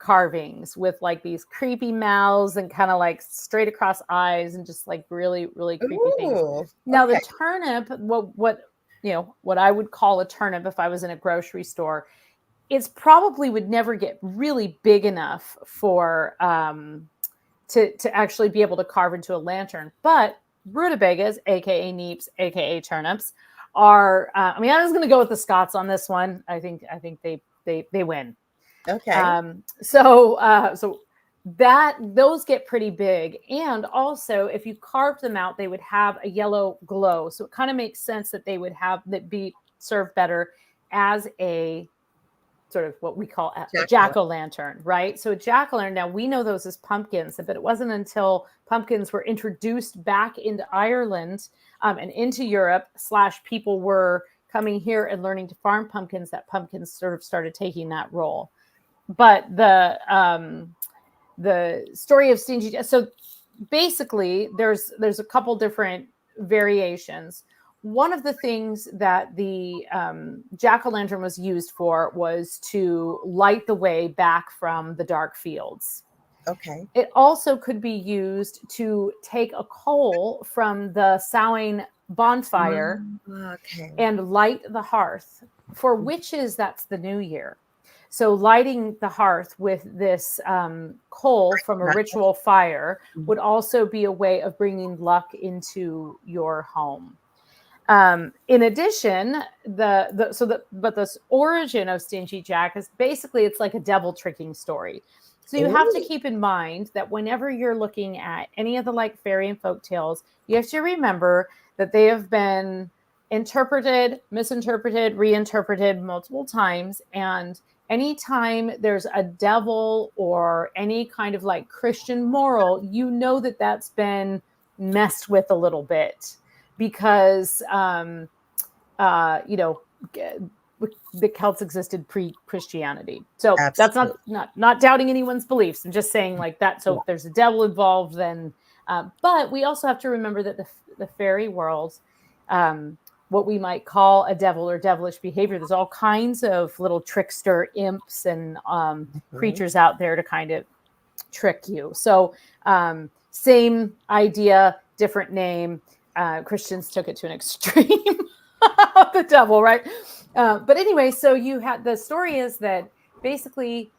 carvings with like these creepy mouths and kind of like straight across eyes and just like really, really creepy things. Now the turnip, what I would call a turnip if I was in a grocery store, it's probably would never get really big enough for to actually be able to carve into a lantern. But rutabagas, aka neeps, aka turnips, are. I was going to go with the Scots on this one. I think they win. Okay. So that those get pretty big, and also if you carved them out, they would have a yellow glow. So it kind of makes sense that they would have that be served better as a sort of what we call a jack-o'-lantern, right? So a jack-o'-lantern, now we know those as pumpkins, but it wasn't until pumpkins were introduced back into Ireland and into Europe / people were coming here and learning to farm pumpkins that pumpkins sort of started taking that role. But the story of Stingy, so basically there's a couple different variations. One of the things that the jack-o'-lantern was used for was to light the way back from the dark fields. Okay. It also could be used to take a coal from the Samhain bonfire and light the hearth. For witches, that's the new year. So lighting the hearth with this coal from a ritual fire would also be a way of bringing luck into your home. In addition, the origin of Stingy Jack is basically it's like a devil tricking story. So you have to keep in mind that whenever you're looking at any of the like fairy and folk tales, you have to remember that they have been interpreted, misinterpreted, reinterpreted multiple times. And anytime there's a devil or any kind of like Christian moral, you know that that's been messed with a little bit. Because, the Celts existed pre-Christianity. So Absolutely. That's not doubting anyone's beliefs. I'm just saying like that. So if there's a devil involved, then, but we also have to remember that the fairy world, what we might call a devil or devilish behavior, there's all kinds of little trickster imps and creatures out there to kind of trick you. So same idea, different name. Christians took it to an extreme of the devil, right? But anyway, so you had the story is that basically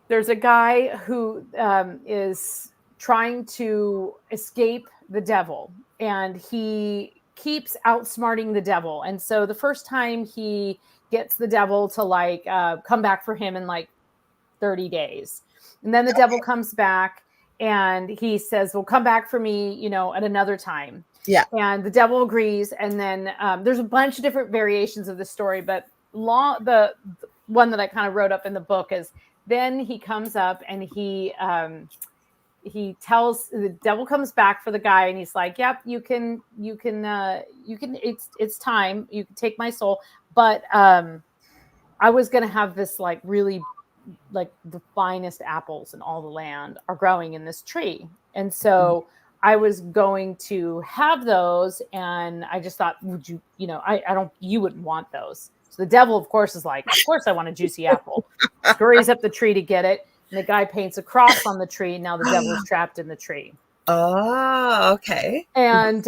there's a guy who is trying to escape the devil, and he keeps outsmarting the devil. And so the first time he gets the devil to like come back for him in like 30 days, and then the devil comes back and he says, well, come back for me, at another time. Yeah. And the devil agrees. And then there's a bunch of different variations of the story, but the one that I kind of wrote up in the book is then he comes up and he tells the devil comes back for the guy and he's like, yep, you can, it's time. You can take my soul. But I was going to have this like really like the finest apples in all the land are growing in this tree. And so I was going to have those, and I just thought, would you, you wouldn't want those. So the devil, of course, is like, of course I want a juicy apple. Scurries up the tree to get it. And the guy paints a cross on the tree. Now the devil is trapped in the tree. Oh, okay. And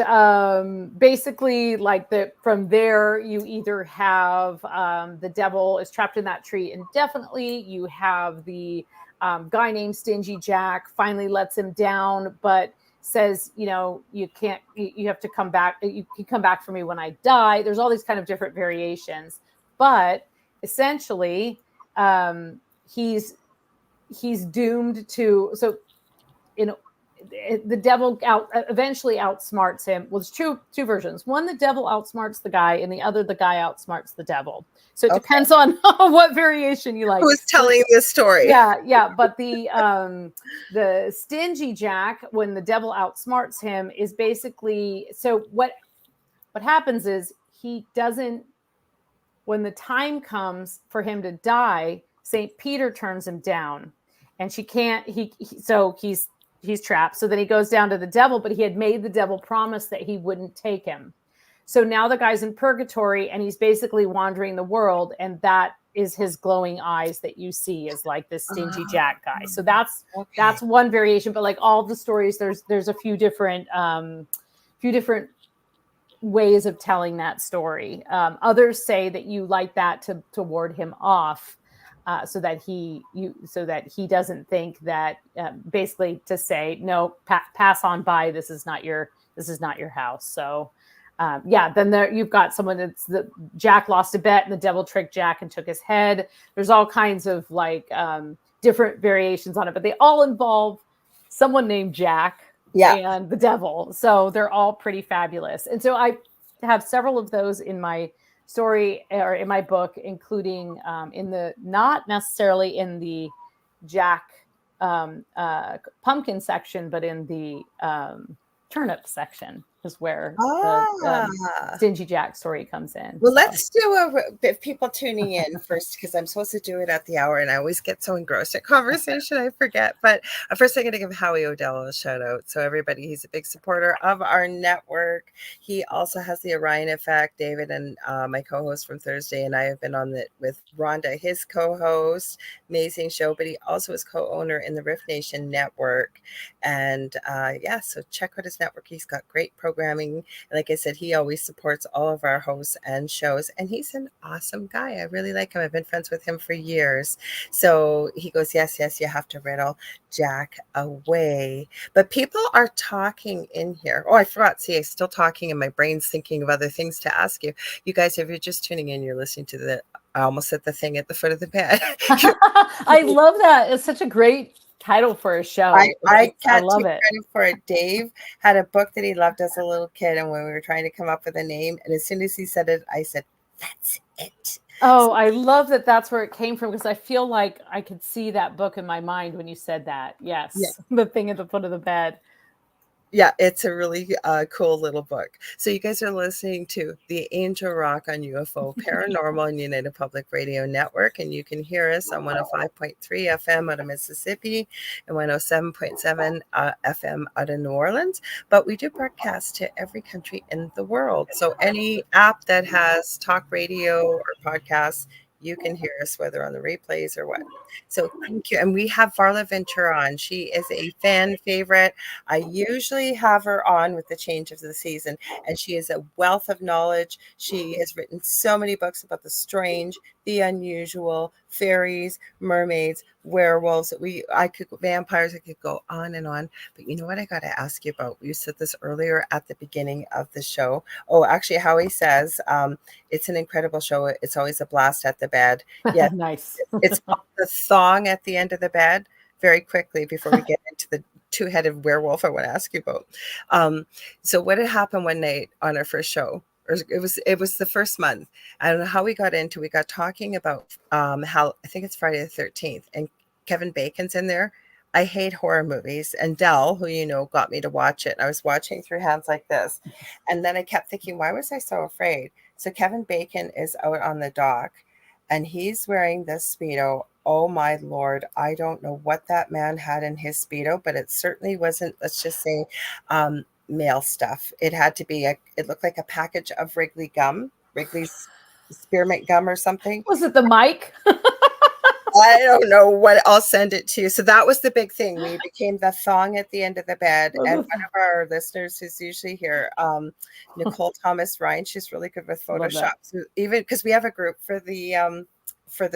basically, like from there, you either have the devil is trapped in that tree indefinitely. You have the guy named Stingy Jack finally lets him down, but says, you can't, you have to come back. You can come back for me when I die. There's all these kind of different variations, but essentially, he's doomed to. So, the devil eventually outsmarts him. Well, there's two versions. One, the devil outsmarts the guy, and the other, the guy outsmarts the devil. So it depends on what variation you like. Who's telling the story? Yeah. But the stingy Jack, when the devil outsmarts him, is basically, so what happens is he doesn't, when the time comes for him to die, St. Peter turns him down, and she can't, so he's trapped. So then he goes down to the devil, but he had made the devil promise that he wouldn't take him. So now the guy's in purgatory, and he's basically wandering the world, and that is his glowing eyes that you see is like this stingy Jack guy. So that's one variation, but like all the stories, there's a few different ways of telling that story. Others say that you like that to ward him off, so that he doesn't think that, basically to say, no, pass on by. This is not your house. So then there you've got someone that's the Jack lost a bet and the devil tricked Jack and took his head. There's all kinds of like different variations on it, but they all involve someone named Jack. And the devil. So they're all pretty fabulous. And so I have several of those in my story or in my book, including not necessarily in the Jack pumpkin section, but in the turnip section is where the stingy Jack story comes in. Well, let's do if people tuning in first, because I'm supposed to do it at the hour and I always get so engrossed in conversation I forget. But first I'm going to give Howie O'Dell a shout out. So everybody, he's a big supporter of our network. He also has the Orion Effect. David and my co-host from Thursday and I have been on it with Rhonda, his co-host. Amazing show, but he also is co-owner in the Rift Nation network. And so check out his network. He's got great programming. Like I said, he always supports all of our hosts and shows, and he's an awesome guy. I really like him. I've been friends with him for years. So he goes, yes, you have to riddle Jack away. But people are talking in here. Oh, I forgot. See, I'm still talking and my brain's thinking of other things to ask you. You guys, if you're just tuning in, you're listening to I almost said the thing at the foot of the bed. I love that. It's such a great title for a show. I love it. For it. Dave had a book that he loved as a little kid, and when we were trying to come up with a name, and as soon as he said it, I said, "That's it." Oh, I love that. That's where it came from, because I feel like I could see that book in my mind when you said that. Yes, The thing at the foot of the bed. Yeah, it's a really cool little book. So you guys are listening to the Angel Rock on UFO Paranormal and United Public Radio Network, and you can hear us on 105.3 FM out of Mississippi and 107.7 FM out of New Orleans. But we do broadcast to every country in the world. So any app that has talk radio or podcasts, you can hear us, whether on the replays or what. So thank you. And we have Varla Ventura on. She is a fan favorite. I usually have her on with the change of the season, and she is a wealth of knowledge. She has written so many books about the strange, the unusual, fairies, mermaids, werewolves. Vampires. I could go on and on. But you know what I got to ask you about? You said this earlier at the beginning of the show. Oh, actually, Howie says it's an incredible show. It's always a blast at the bed. Yeah, nice. It's the song at the end of the bed. Very quickly before we get into the two-headed werewolf, I want to ask you about. So what had happened one night on our first show? Or it was the first month. I don't know how we got talking about how, I think it's Friday the 13th, and Kevin Bacon's in there. I hate horror movies, and Dell, who you know, got me to watch it. I was watching through hands like this, and then I kept thinking, why was I so afraid? So Kevin Bacon is out on the dock, and he's wearing this Speedo. Oh my Lord, I don't know what that man had in his Speedo, but it certainly wasn't, let's just say, male stuff. It had to be, it looked like a package of Wrigley gum, Wrigley's spearmint gum or something. Was it the mic? I don't know what, I'll send it to you. So that was the big thing. We became the thong at the end of the bed. And one of our listeners who's usually here, Nicole Thomas Ryan, she's really good with Photoshop. So even because we have a group for the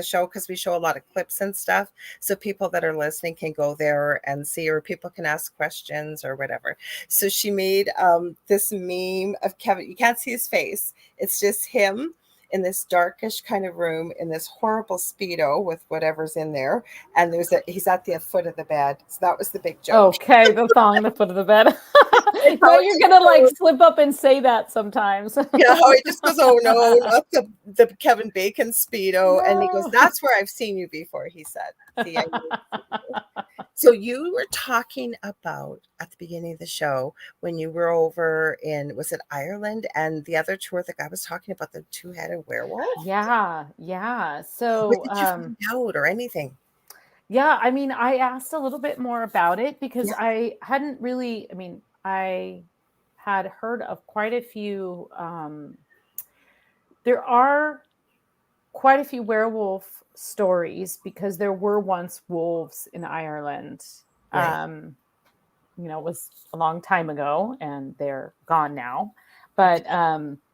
show, because we show a lot of clips and stuff, so people that are listening can go there and see, or people can ask questions or whatever. So she made this meme of Kevin. You can't see his face. It's just him in this darkish kind of room in this horrible Speedo with whatever's in there. And he's at the foot of the bed. So that was the big joke. Okay, the thong at the foot of the bed. But you're gonna like slip up and say that sometimes. Yeah, he just goes, "Oh no, not the Kevin Bacon Speedo." No. And he goes, "That's where I've seen you before," he said. See, so you were talking about at the beginning of the show when you were over in, was it Ireland, and the other tour, the guy was talking about the two-headed werewolf? Yeah. So what did you find out or anything? Yeah, I mean, I asked a little bit more about it because I hadn't really, I mean, I had heard of quite a few, there are quite a few werewolf stories because there were once wolves in Ireland. Right. It was a long time ago and they're gone now. But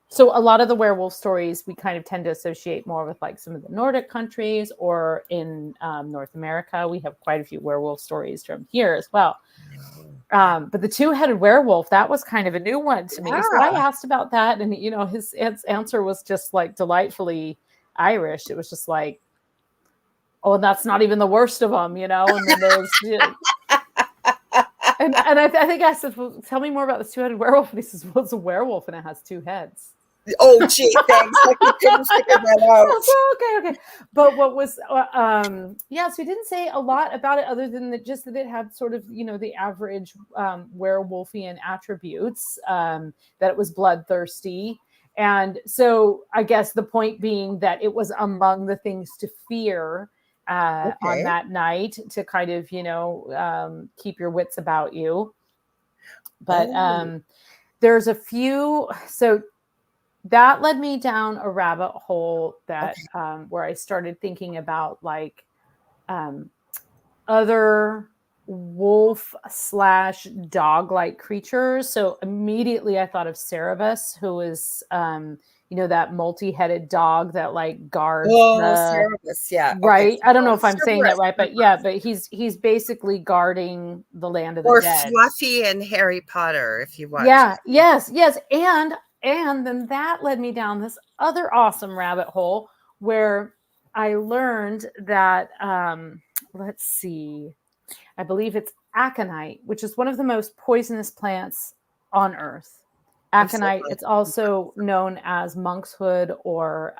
so a lot of the werewolf stories we kind of tend to associate more with like some of the Nordic countries, or in North America. We have quite a few werewolf stories from here as well. But the two-headed werewolf, that was kind of a new one to me. So I asked about that, and his answer was just like delightfully Irish. It was just like, oh, and that's not even the worst of them, and then there's and I think I said, well, tell me more about this two-headed werewolf. And he says, well, it's a werewolf and it has two heads. Oh, gee, thanks. I couldn't figure that out. Okay. But what was, so he didn't say a lot about it other than just that it had sort of, the average werewolfian attributes, that it was bloodthirsty. And so I guess the point being that it was among the things to fear on that night, to kind of, keep your wits about you. But there's a few, so that led me down a rabbit hole that where I started thinking about like other wolf / dog-like creatures. So immediately I thought of Cerebus, who is that multi-headed dog that like guards Cerebus, yeah. Right. Okay. I don't know if I'm saying that right, but he's basically guarding the land of the dead. Or Fluffy and Harry Potter, if you watch. Yeah, yes. And then that led me down this other awesome rabbit hole where I learned that let's see, I believe it's aconite, which is one of the most poisonous plants on Earth. Aconite, it's also known as monkshood, or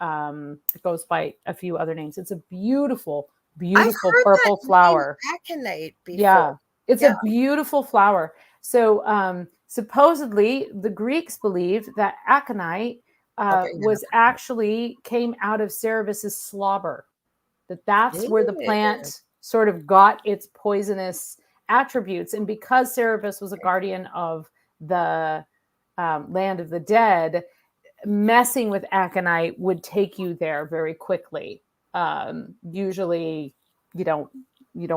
it goes by a few other names. It's a beautiful purple flower. Aconite before. Yeah, it's a beautiful flower. So supposedly the Greeks believed that aconite came out of Cerebus's slobber. That's where the plant sort of got its poisonous attributes. And because Cerebus was a guardian of the land of the dead, messing with aconite would take you there very quickly. Usually you don't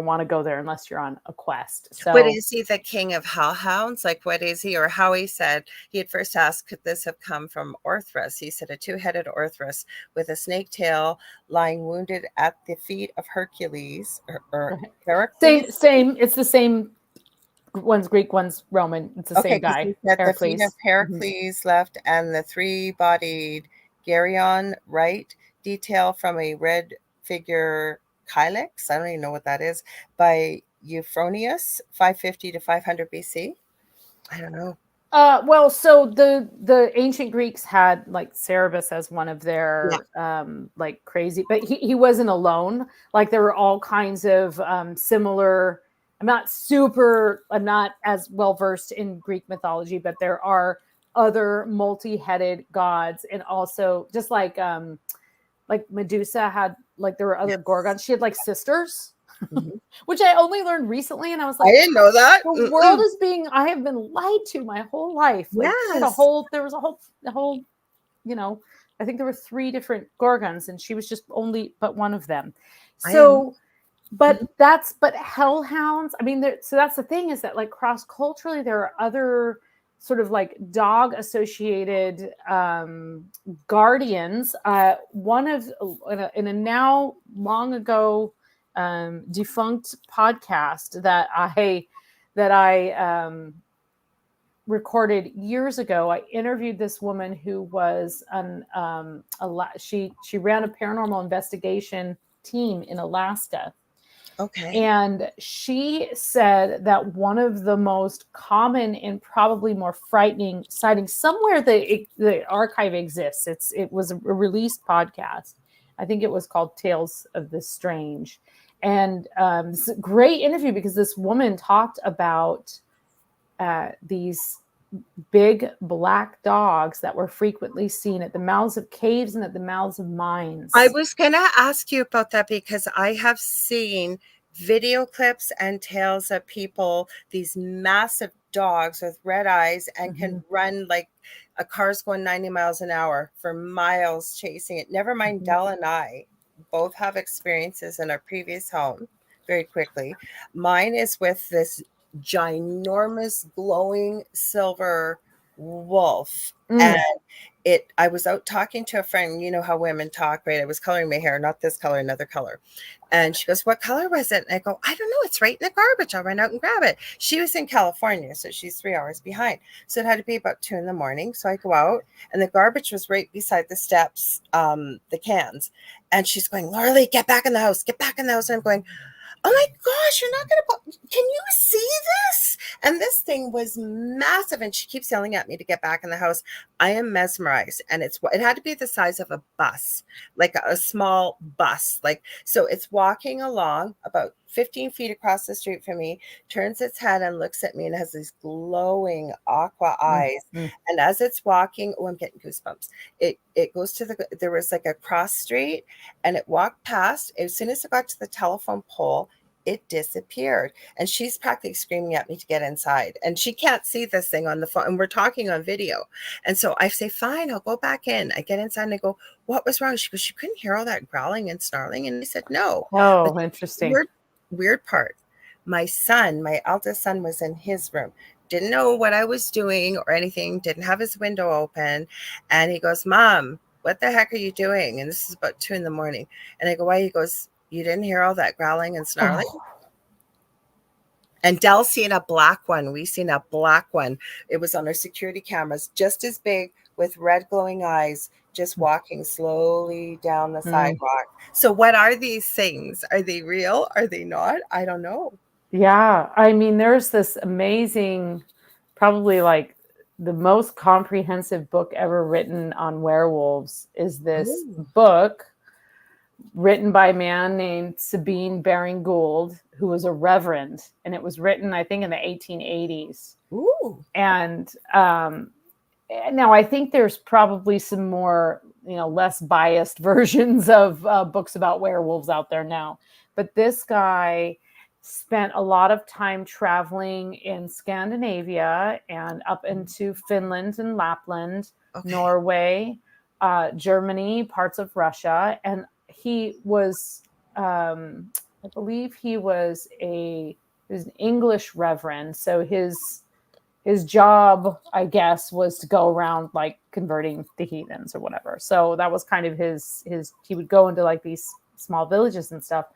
want to go there unless you're on a quest. So, but is he the king of hellhounds? Like, what is he? Or how he said, he had first asked, could this have come from Orthrus? He said a two-headed Orthrus with a snake tail lying wounded at the feet of Hercules. Or same. It's the same. One's Greek, one's Roman. It's the same guy. The feet of Heracles left, and the three-bodied Geryon right, detail from a red figure Kylix, I don't even know what that is, by Euphronius, 550 to 500 BC. I don't know. Well, so the ancient Greeks had like Cerebus as one of their like crazy, but he wasn't alone. Like there were all kinds of similar. I'm not as well versed in Greek mythology, but there are other multi-headed gods, and also just like Medusa had, like there were other gorgons. She had like sisters, which I only learned recently, and I was like, I didn't know that. The world is I have been lied to my whole life. Like there was a whole, I think there were 3 different gorgons, and she was just but one of them. So. But hellhounds, I mean, so that's the thing, is that like cross-culturally, there are other sort of like dog associated guardians. One of in a now long ago defunct podcast that I recorded years ago. I interviewed this woman who was she ran a paranormal investigation team in Alaska. Okay. And she said that one of the most common and probably more frightening sightings, somewhere the archive exists. It was a released podcast. I think it was called Tales of the Strange. And it's a great interview because this woman talked about these big black dogs that were frequently seen at the mouths of caves and at the mouths of mines. I was going to ask you about that because I have seen video clips and tales of people, these massive dogs with red eyes and can run like a car's going 90 miles an hour for miles chasing it. Never mind, Dell and I both have experiences in our previous home very quickly. Mine is with this ginormous glowing silver wolf. And I was out talking to a friend, you know how women talk, right? I was coloring my hair, not this color, another color. And she goes, what color was it? And I go, I don't know. It's right in the garbage. I'll run out and grab it. She was in California, so she's 3 hours behind. So it had to be about 2 a.m. So I go out and the garbage was right beside the steps, the cans. And she's going, Lorilei, get back in the house. Get back in the house. And I'm going, oh my gosh, you're not going to, can you see this? And this thing was massive. And she keeps yelling at me to get back in the house. I am mesmerized. And it had to be the size of a bus, like a small bus. So it's walking along about 15 feet across the street from me, turns its head and looks at me and has these glowing aqua eyes. And as it's walking, I'm getting goosebumps. It goes to there was like a cross street and it walked past. As soon as it got to the telephone pole, it disappeared. And she's practically screaming at me to get inside. And she can't see this thing on the phone. And we're talking on video. And so I say, fine, I'll go back in. I get inside and I go, what was wrong? She goes, you couldn't hear all that growling and snarling? And I said, no. Oh, interesting. Weird part. My eldest son was in his room. Didn't know what I was doing or anything. Didn't have his window open. And he goes, Mom, what the heck are you doing? And this is about 2 a.m. And I go, why? He goes, you didn't hear all that growling and snarling? Oh. And Dell's seen a black one. We seen a black one. It was on our security cameras, just as big with red glowing eyes, just walking slowly down the sidewalk. So what are these things? Are they real? Are they not? I don't know. Yeah. I mean, there's this amazing, probably like the most comprehensive book ever written on werewolves is this book written by a man named Sabine Baring-Gould, who was a reverend, and it was written, I think, in the 1880s. Ooh. And now I think there's probably some more, less biased versions of books about werewolves out there now. But this guy spent a lot of time traveling in Scandinavia and up into Finland and Lapland, Norway, Germany, parts of Russia, and he was, I believe he was an English reverend. So his job, I guess, was to go around like converting the heathens or whatever. So that was kind of his, he would go into like these small villages and stuff,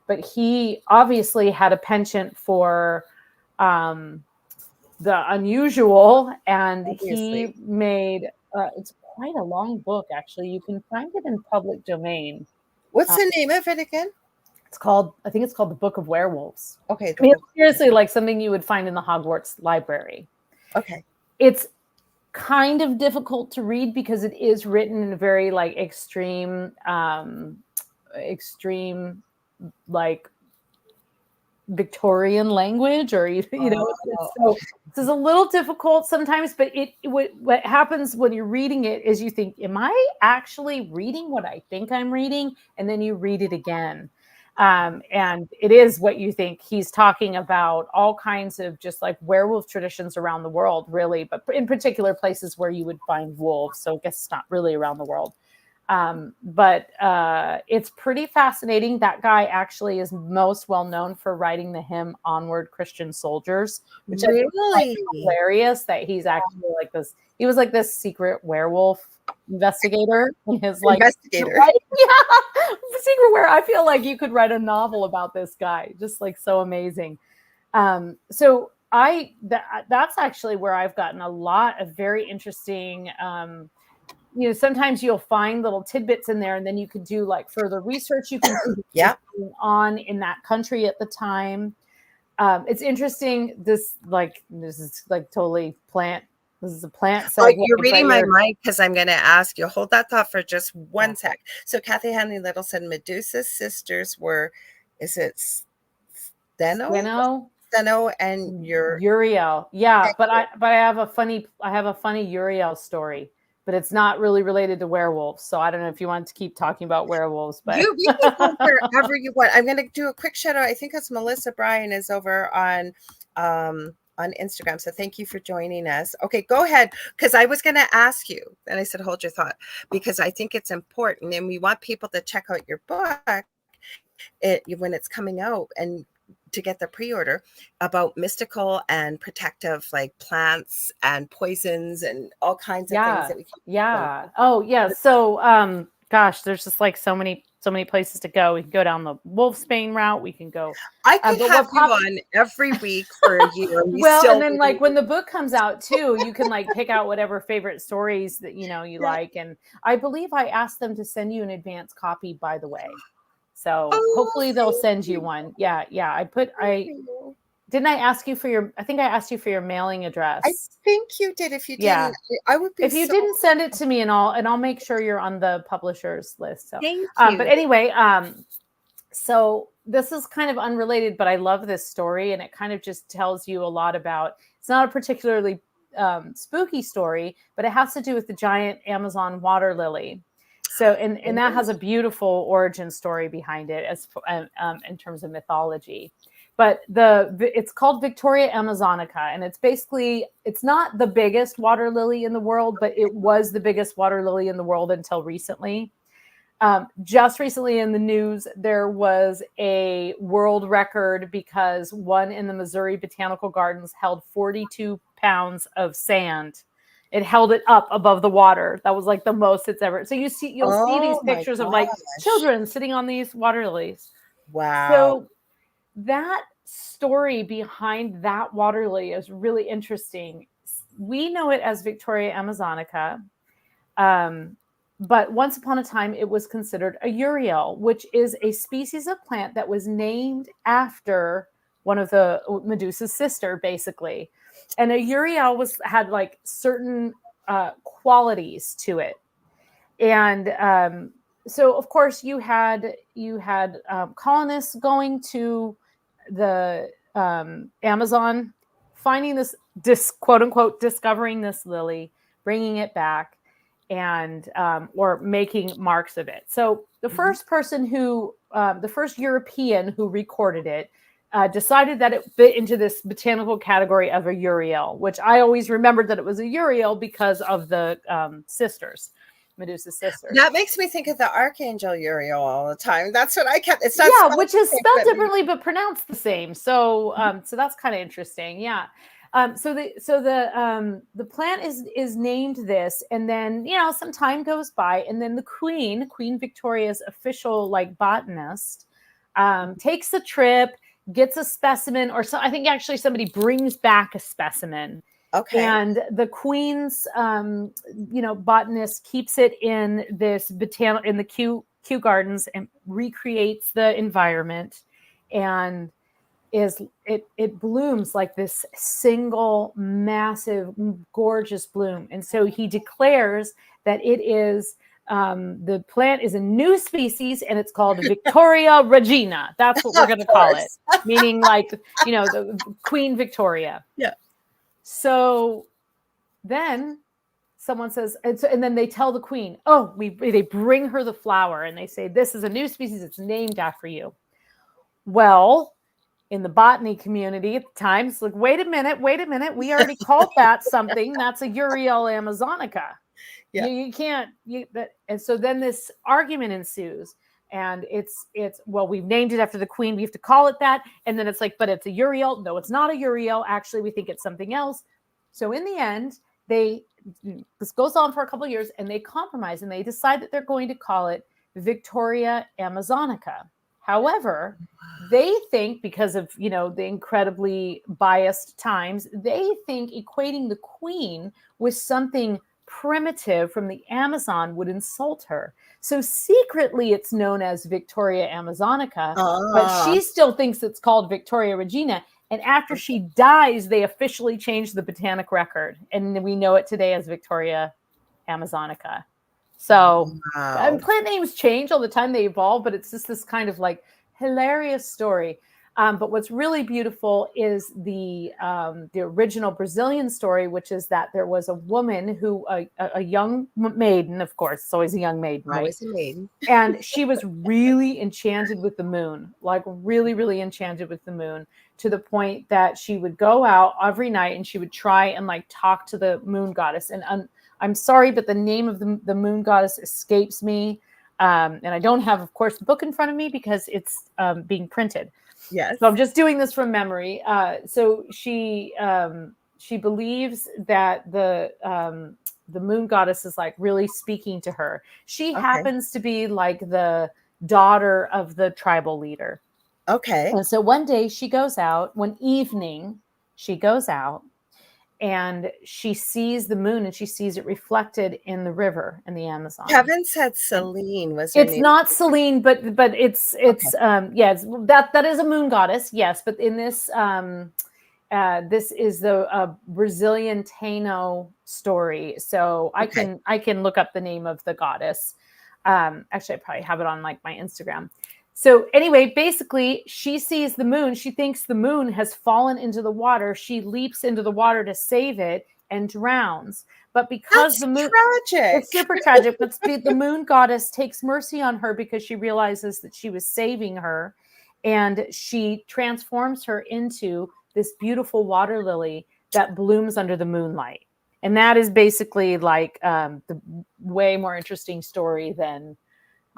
but he obviously had a penchant for, the unusual. And he made, it's quite a long book, actually. You can find it in public domain. What's the name of it again? I think it's called The Book of Werewolves. Okay. I mean, it's seriously like something you would find in the Hogwarts library. Okay. It's kind of difficult to read because it is written in a very like extreme like Victorian language, or so this is a little difficult sometimes, but what happens when you're reading it is you think, am I actually reading what I think I'm reading? And then you read it again. And it is what you think. He's talking about all kinds of just like werewolf traditions around the world, really, but in particular places where you would find wolves. So I guess it's not really around the world. But it's pretty fascinating. That guy actually is most well known for writing the hymn Onward Christian Soldiers, which I think is hilarious that he's actually like this. He was like this secret werewolf investigator in his like secret where I feel like you could write a novel about this guy, just like so amazing. So that's actually where I've gotten a lot of very interesting. Sometimes you'll find little tidbits in there, and then you could do like further research. You can see what's going on in that country at the time. It's interesting. This is like totally plant. This is a plant segue. You're reading my mind because I'm going to ask you. Hold that thought for just one sec. So Kathy Hanley Little said Medusa's sisters were, is it Steno and Uriel. Yeah, but I have a funny Uriel story, but it's not really related to werewolves. So I don't know if you want to keep talking about werewolves, but you can go wherever you want. I'm going to do a quick shout out. I think it's Melissa Bryan is over on Instagram. So thank you for joining us. Okay, go ahead. Because I was going to ask you, and I said, hold your thought, because I think it's important. And we want people to check out your book when it's coming out and to get the pre-order about mystical and protective, like plants and poisons and all kinds of things that we can Oh, yeah. So, gosh, there's just like so many places to go. We can go down the Wolfsbane route. We can go. I could have you on every week for a year. And then like when the book comes out too, you can like pick out whatever favorite stories that you like. And I believe I asked them to send you an advance copy, by the way. So hopefully they'll send you one. Yeah. Didn't I ask you for your? I think I asked you for your mailing address. I think you did. If you didn't, I would be. If you didn't send it to me, and I'll make sure you're on the publishers list. So, thank you. But anyway, so this is kind of unrelated, but I love this story, and it kind of just tells you a lot about. It's not a particularly spooky story, but it has to do with the giant Amazon water lily. So, and that has a beautiful origin story behind it, as in terms of mythology. But it's called Victoria Amazonica, and it's not the biggest water lily in the world, but it was the biggest water lily in the world until recently. Just recently in the news, there was a world record because one in the Missouri Botanical Gardens held 42 pounds of sand. It held it up above the water. That was like the most it's ever. So you'll see these pictures of like children sitting on these water lilies. Wow. So that story behind that water lily is really interesting. We know it as Victoria Amazonica, but once upon a time it was considered a uriel, which is a species of plant that was named after one of the Medusa's sister, basically. And a uriel had like certain qualities to it, and so of course you had colonists going to the Amazon, finding this quote unquote discovering this lily, bringing it back, and or making marks of it. So the first person the first European who recorded it decided that it fit into this botanical category of a uriel, which I always remembered that it was a uriel because of the sisters. Medusa's sisters. That makes me think of the Archangel Uriel all the time. That's what I kept. It's not which is spelled differently but pronounced the same. So so that's kind of interesting. Yeah. So the plant is named this, and then some time goes by, and then the Queen Victoria's official like botanist takes a trip, gets a specimen, or so I think actually somebody brings back a specimen. Okay. And the Queen's, botanist keeps it in this in the Kew Gardens and recreates the environment, and it blooms like this single massive gorgeous bloom. And so he declares that it is the plant is a new species, and it's called Victoria Regina. That's what we're going to call it, meaning like the Queen Victoria. Yeah. So then someone says, and then they tell the Queen, they bring her the flower, and they say, this is a new species. It's named after you. Well, in the botany community at the time, it's like, wait a minute. We already called that something. That's a Uriel Amazonica. Yeah. You can't. And so then this argument ensues. And it's we've named it after the Queen. We have to call it that. And then it's like, but it's a uriel. No, it's not a uriel. Actually, we think it's something else. So in the end, this goes on for a couple of years, and they compromise, and they decide that they're going to call it Victoria Amazonica. However, they think, because of, you know, the incredibly biased times, they think equating the queen with something primitive from the Amazon would insult her. So secretly it's known as Victoria Amazonica, but she still thinks it's called Victoria Regina. And after she dies, they officially changed the botanic record. And we know it today as Victoria Amazonica. So plant names change all the time, they evolve, but it's just this kind of like hilarious story. But what's really beautiful is the original Brazilian story, which is that there was a woman who, a young maiden, of course, it's always a young maiden, right? Always a maiden. And she was really enchanted with the moon, like really, really enchanted with the moon, to the point that she would go out every night and she would try and like talk to the moon goddess. And I'm sorry, but the name of the moon goddess escapes me. And I don't have, of course, the book in front of me because it's being printed. Yes. So I'm just doing this from memory. So she believes that the moon goddess is like really speaking to her. She happens to be like the daughter of the tribal leader. Okay. And so one day she goes out, one evening she goes out, and she sees the moon and she sees it reflected in the river in the Amazon. Kevin said Celine was her It's name. not Celine, but it's that is a moon goddess, yes. But in this this is the Brazilian Taino story. So I can look up the name of the goddess. Actually, I probably have it on like my Instagram. So anyway, basically, she sees the moon. She thinks the moon has fallen into the water. She leaps into the water to save it and drowns. But because the moon, tragic. It's super tragic. But the moon goddess takes mercy on her because she realizes that she was saving her, and she transforms her into this beautiful water lily that blooms under the moonlight. And that is basically like the way more interesting story than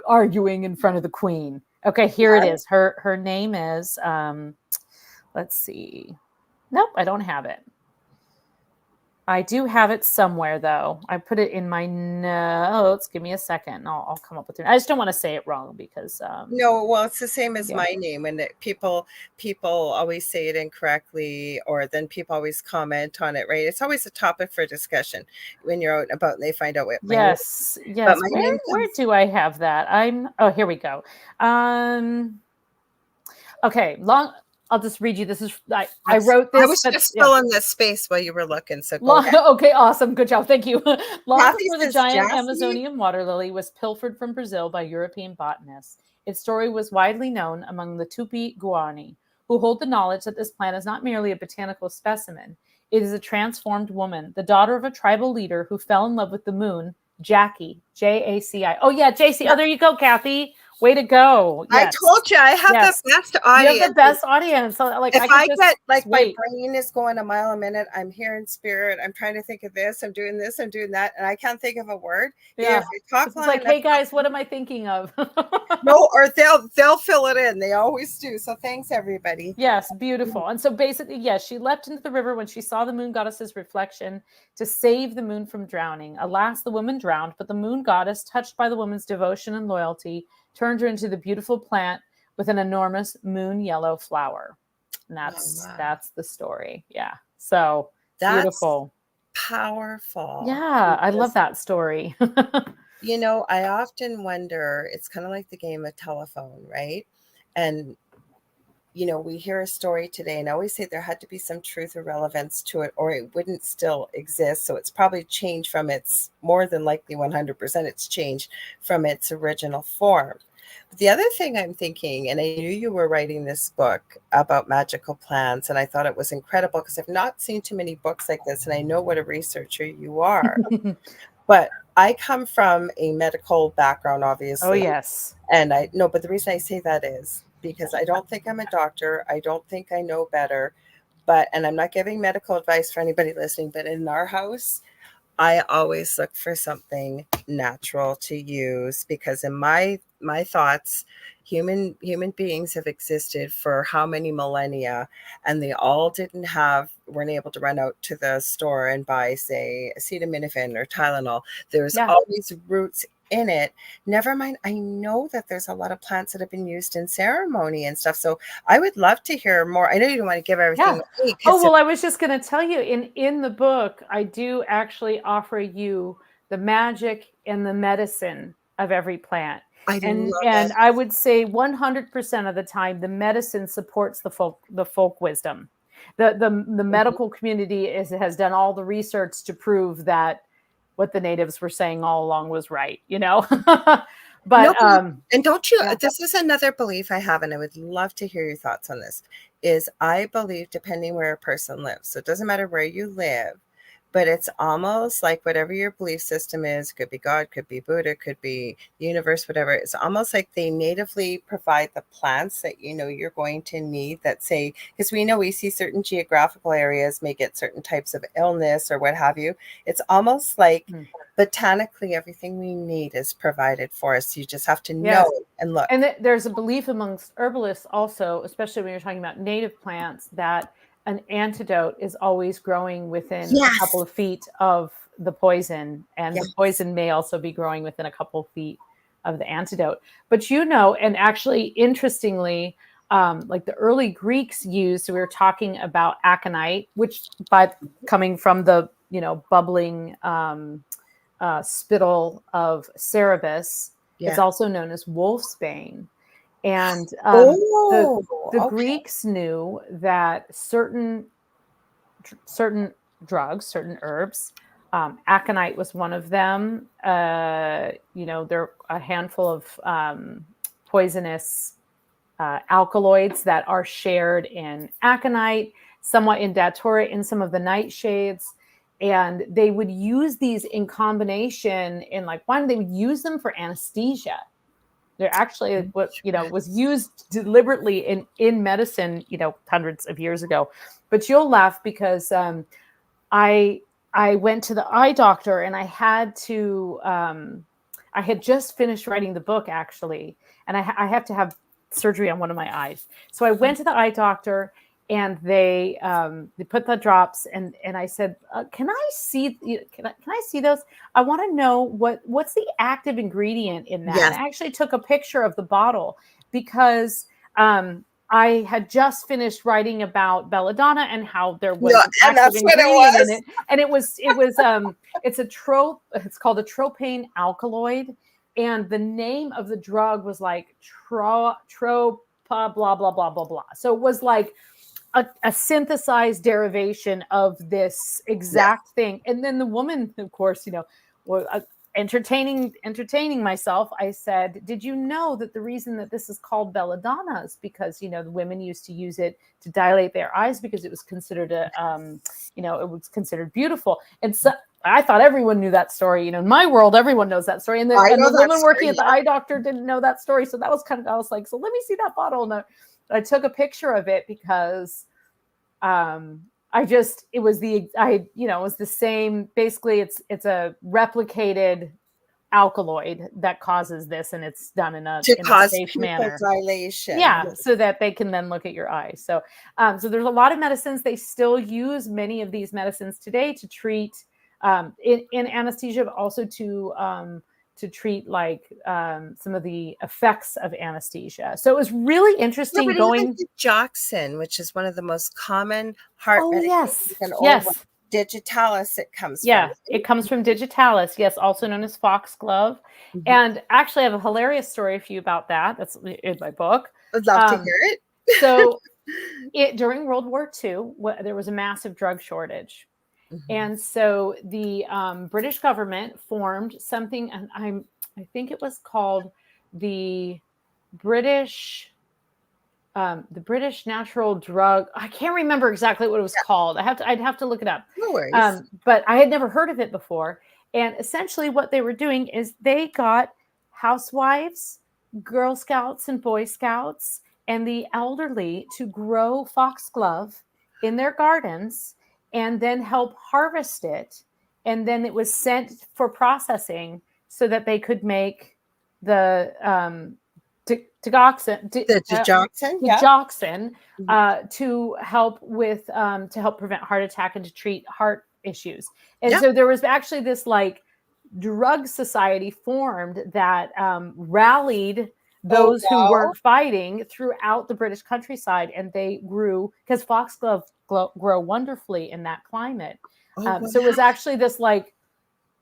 arguing in front of the queen. Okay, here it is. Her name is, let's see. Nope, I don't have it. I do have it somewhere, though. I put it in my notes. Give me a second. I'll come up with it. I just don't want to say it wrong because... no, well, it's the same as my name. And people always say it incorrectly, or then people always comment on it, right? It's always a topic for discussion when you're out and about and they find out what my name is. Yes. Where do I have that? Oh, here we go. Okay, I'll just read you. This is I wrote this. I was just filling this space while you were looking. So okay, awesome, good job, thank you. Long Kathy before the giant Amazonian water lily was pilfered from Brazil by European botanists, its story was widely known among the Tupi-Guarani, who hold the knowledge that this plant is not merely a botanical specimen. It is a transformed woman, the daughter of a tribal leader who fell in love with the moon, Jackie, Jaci. Oh yeah, JC. Oh, there you go, Kathy. Way to go. Yes. I told you I have the best audience. You have the best audience. So, like, if I get like my brain is going a mile a minute, I'm here in spirit. I'm trying to think of this. I'm doing this. I'm doing that, and I can't think of a word. Yeah, if you talk it's like, hey guys, what am I thinking of? No, or they'll fill it in. They always do. So thanks everybody. Yes, beautiful. And so basically, yes, she leapt into the river when she saw the moon goddess's reflection to save the moon from drowning. Alas, the woman drowned, but the moon goddess, touched by the woman's devotion and loyalty, turned her into the beautiful plant with an enormous moon yellow flower. And that's the story. Yeah. So that's beautiful. Powerful. Yeah. I love that story. You know, I often wonder, it's kind of like the game of telephone, right? And, you know, we hear a story today and I always say there had to be some truth or relevance to it or it wouldn't still exist. So it's probably changed from its, more than likely 100%, it's changed from its original form. But the other thing I'm thinking, and I knew you were writing this book about magical plants, and I thought it was incredible because I've not seen too many books like this, and I know what a researcher you are. But I come from a medical background, obviously. Oh, yes. And but the reason I say that is because I don't think I'm a doctor. I don't think I know better. And I'm not giving medical advice for anybody listening, but in our house, I always look for something natural to use because in my thoughts, human beings have existed for how many millennia, and they all weren't able to run out to the store and buy, say, acetaminophen or Tylenol. There's always roots in it. Never mind, I know that there's a lot of plants that have been used in ceremony and stuff. So I would love to hear more. I know you don't want to give everything away. Oh, well, I was just going to tell you, in the book, I do actually offer you the magic and the medicine of every plant. I love And it. I would say 100% of the time, the medicine supports the folk wisdom. The medical community has done all the research to prove that what the natives were saying all along was right, you know. But and don't you, this is another belief I have, and I would love to hear your thoughts on this, is I believe depending where a person lives, so it doesn't matter where you live, but it's almost like whatever your belief system is, could be God, could be Buddha, could be the universe, whatever. It's almost like they natively provide the plants that you know you're going to need, that say, because we know we see certain geographical areas may get certain types of illness or what have you. It's almost like botanically everything we need is provided for us. You just have to know and look. And there's a belief amongst herbalists also, especially when you're talking about native plants, that an antidote is always growing within a couple of feet of the poison, and the poison may also be growing within a couple of feet of the antidote. But you know, and actually interestingly, like the early Greeks used, we were talking about aconite, which by coming from the, you know, bubbling spittle of Cerebus, it's also known as wolfsbane. And the Greeks knew that certain drugs, certain herbs, aconite was one of them. You know, there are a handful of poisonous alkaloids that are shared in aconite, somewhat in datura, in some of the nightshades. And they would use these in combination in like one, they would use them for anesthesia. They're actually what, you know, was used deliberately in medicine, you know, hundreds of years ago. But you'll laugh because I went to the eye doctor, and I had to, I had just finished writing the book actually, and I have to have surgery on one of my eyes. So I went to the eye doctor, and they put the drops, and I said, can I see those? I want to know what's the active ingredient in that. And I actually took a picture of the bottle because I had just finished writing about belladonna and how there was an active ingredient in it. And it's called a tropane alkaloid. And the name of the drug was like tropa blah, blah, blah, blah, blah. So it was like a synthesized derivation of this exact thing. And then the woman, of course, you know, was entertaining myself. I said, did you know that the reason that this is called belladonna is because, you know, the women used to use it to dilate their eyes because it was considered you know, it was considered beautiful. And so I thought everyone knew that story. You know, in my world, everyone knows that story. And the woman working at the eye doctor didn't know that story. So that was kind of, I was like, so let me see that bottle. And I took a picture of it because it was the same, basically it's a replicated alkaloid that causes this, and it's done in a safe manner. Dilation. Yeah, so that they can then look at your eyes. So there's a lot of medicines. They still use many of these medicines today to treat in anesthesia, but also to treat like some of the effects of anesthesia. So it was really interesting going. Digoxin, which is one of the most common heart medications. Yes. Digitalis it comes from. It comes from digitalis, yes, also known as foxglove. Mm-hmm. And actually I have a hilarious story for you about that. That's in my book. I'd love to hear it. So during World War II, there was a massive drug shortage. Mm-hmm. And so the British government formed something, and I think it was called the British Natural Drug. I can't remember exactly what it was called. I'd have to look it up. No worries. But I had never heard of it before. And essentially what they were doing is they got housewives, Girl Scouts and Boy Scouts, and the elderly to grow foxglove in their gardens and then help harvest it. And then it was sent for processing so that they could make the digoxin to help prevent heart attack and to treat heart issues. And so there was actually this like drug society formed that rallied those who weren't fighting throughout the British countryside, and they grew because foxgloves grow wonderfully in that climate. So it was actually this like,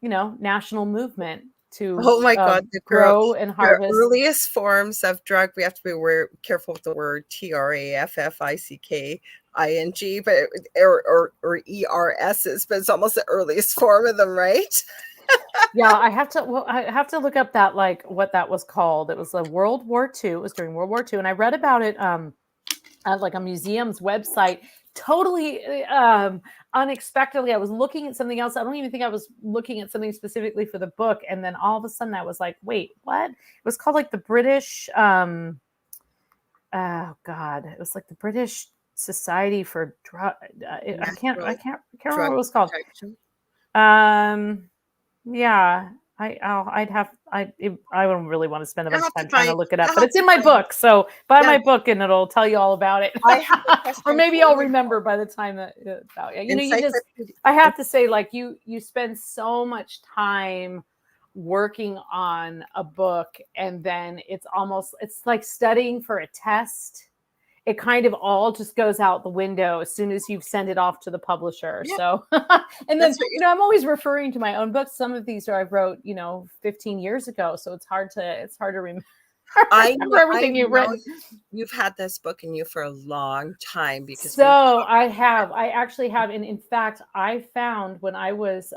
national movement to oh my God, grow and harvest. The earliest forms of drug, we have to be careful with the word TRAFFICKING, but or ERSs, but it's almost the earliest form of them, right? Yeah, I have to look up that, like, what that was called. It was a World War II. It was during World War II, and I read about it at like a museum's website. Totally unexpectedly, I was looking at something else. I don't even think I was looking at something specifically for the book, and then all of a sudden I was like, "Wait, what?" It was called like the British. Oh God, it was like the British Society for Drug. I can't remember what it was called. Yeah, I don't really want to spend a bunch of time trying to look it up, but it's in my book. So buy my book and it'll tell you all about it. I have a question or maybe I'll remember by the time that I have to say, like, you spend so much time working on a book, and then it's like studying for a test. It kind of all just goes out the window as soon as you've sent it off to the publisher. Yeah. So, and then, I'm always referring to my own books. Some of these I wrote, 15 years ago. So it's hard to remember. Everything you've written. You've had this book in you for a long time because I actually have. And in fact, I found when I was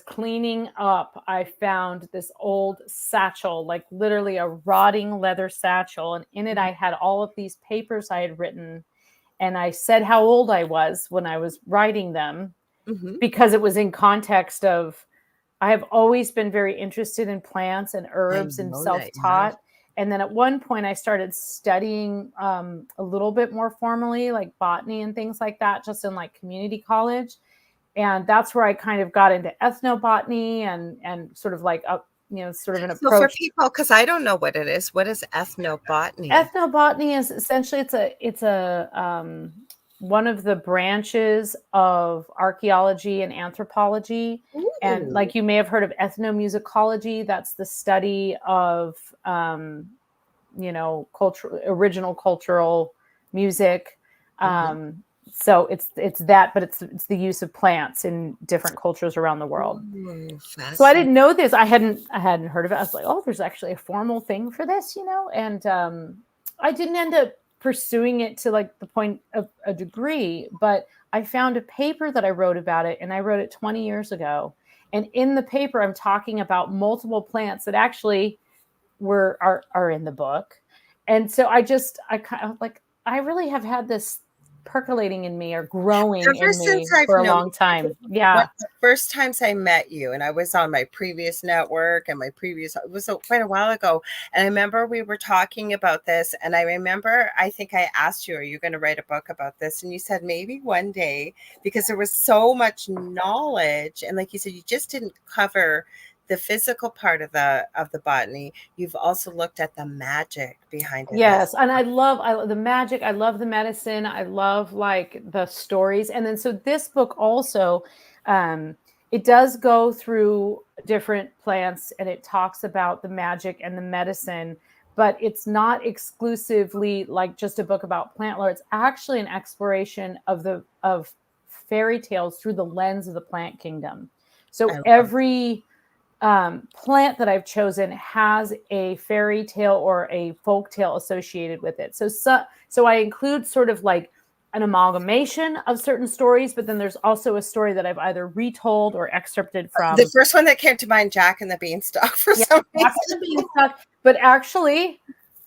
cleaning up, I found this old satchel, like literally a rotting leather satchel. And in it, I had all of these papers I had written. And I said how old I was when I was writing them, because it was in context of, I have always been very interested in plants and herbs and self-taught. And then at one point I started studying a little bit more formally, like botany and things like that, just in like community college. And that's where I kind of got into ethnobotany and sort of like sort of an approach. So for people, because I don't know what it is, what is ethnobotany? Ethnobotany is essentially it's a one of the branches of archaeology and anthropology. Ooh. And like, you may have heard of ethnomusicology. That's the study of original cultural music. So it's that, but it's the use of plants in different cultures around the world. So I didn't know this. I hadn't heard of it. I was like, oh, there's actually a formal thing for this, and I didn't end up pursuing it to like the point of a degree, but I found a paper that I wrote about it, and I wrote it 20 years ago. And in the paper, I'm talking about multiple plants that actually are in the book. And so I kind of like, I really have had this percolating in me or growing in me for a long time. Yeah. The first times I met you, and I was on my previous network and it was quite a while ago. And I remember we were talking about this, and I remember, I think I asked you, are you going to write a book about this? And you said maybe one day, because there was so much knowledge. And like you said, you just didn't cover the physical part of the botany. You've also looked at the magic behind it. Yes, and I love the magic. I love the medicine. I love like the stories. And then so this book also, it does go through different plants, and it talks about the magic and the medicine, but it's not exclusively like just a book about plant lore. It's actually an exploration of fairy tales through the lens of the plant kingdom. So every plant that I've chosen has a fairy tale or a folk tale associated with it. So I include sort of like an amalgamation of certain stories, but then there's also a story that I've either retold or excerpted from. The first one that came to mind, Jack and the Beanstalk, for some reason. Jack and the Beanstalk, but actually,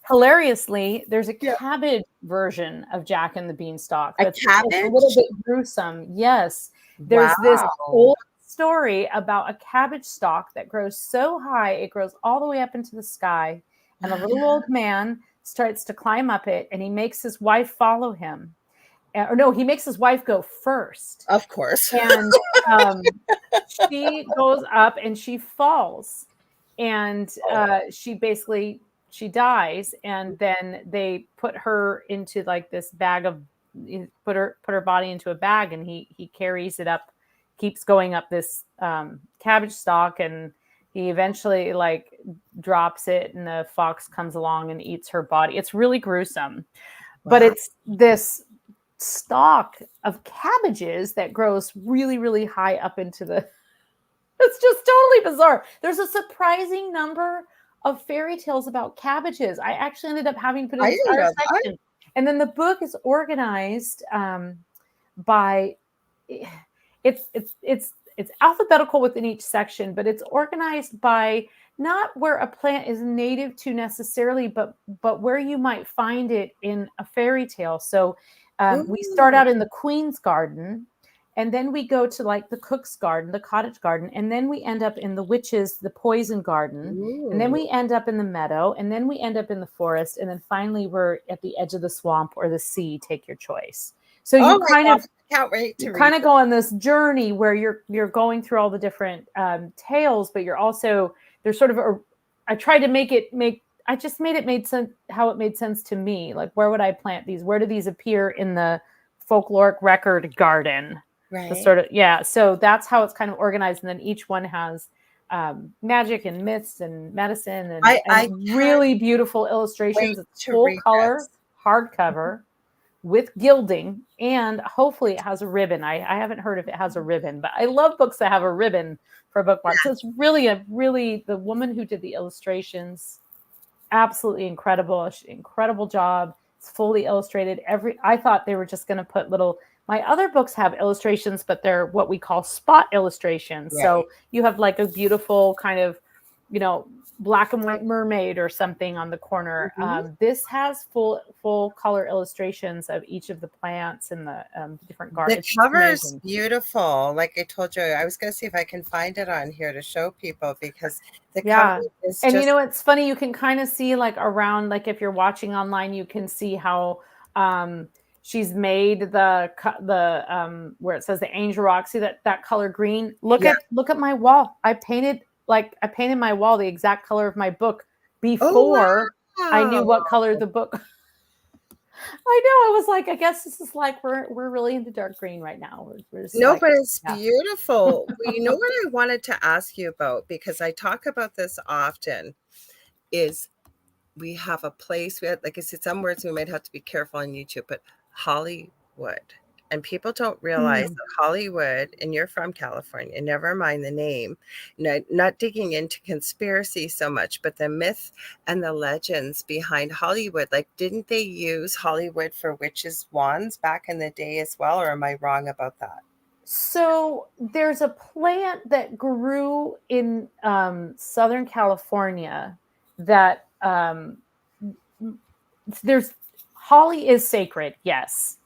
hilariously, there's a cabbage version of Jack and the Beanstalk. It's a little bit gruesome. Yes. There's this old story about a cabbage stalk that grows so high, it grows all the way up into the sky, and a little old man starts to climb up it, and he makes his wife follow him. Or no, he makes his wife go first. Of course. And she goes up and she falls, and she dies, and then they put her into like this bag of, put her body into a bag, and he carries it up keeps going up this cabbage stalk, and he eventually like drops it, and the fox comes along and eats her body. It's really gruesome. Wow. But it's this stalk of cabbages that grows really, really high up into the. It's just totally bizarre. There's a surprising number of fairy tales about cabbages. I actually ended up having to put an entire section. And then the book is organized by it's alphabetical within each section, but it's organized by not where a plant is native to necessarily, but where you might find it in a fairy tale. So we start out in the Queen's Garden, and then we go to like the Cook's Garden, the Cottage Garden, and then we end up in the Witch's, the Poison Garden, and then we end up in the meadow, and then we end up in the forest, and then finally we're at the edge of the swamp or the sea. Take your choice. So you can't wait to kind of go on this journey where you're going through all the different tales, but you're also there's sort of I tried to make sense how it made sense to me. Like, where would I plant these? Where do these appear in the folkloric record garden? Right. The sort of so that's how it's kind of organized, and then each one has magic and myths and medicine and really beautiful illustrations. It's full color, hardcover with gilding, and hopefully it has a ribbon. I haven't heard if it has a ribbon, but I love books that have a ribbon for a bookmark. So it's really the woman who did the illustrations, absolutely incredible job. It's fully illustrated. I thought they were just going to put my other books have illustrations, but they're what we call spot illustrations. Right. So you have like a beautiful kind of, black and white mermaid or something on the corner. Mm-hmm. This has full color illustrations of each of the plants and the different gardens. The cover is beautiful. Like I told you, I was going to see if I can find it on here to show people, because the cover is and it's funny. You can kind of see like around, like if you're watching online, you can see how she's made the where it says the angel rock. See that color green? Look at my wall. I painted my wall the exact color of my book before I knew what color the book. I know. I was like, I guess this is like we're really into dark green right now. We're just but it's beautiful. Well, you know what I wanted to ask you about, because I talk about this often, is we have a place. We had, like I said, some words we might have to be careful on YouTube, but Hollywood. And people don't realize that Hollywood, and you're from California, never mind the name, not digging into conspiracy so much, but the myth and the legends behind Hollywood. Like, didn't they use Hollywood for witches' wands back in the day as well? Or am I wrong about that? So there's a plant that grew in Southern California that there's holly is sacred. Yes.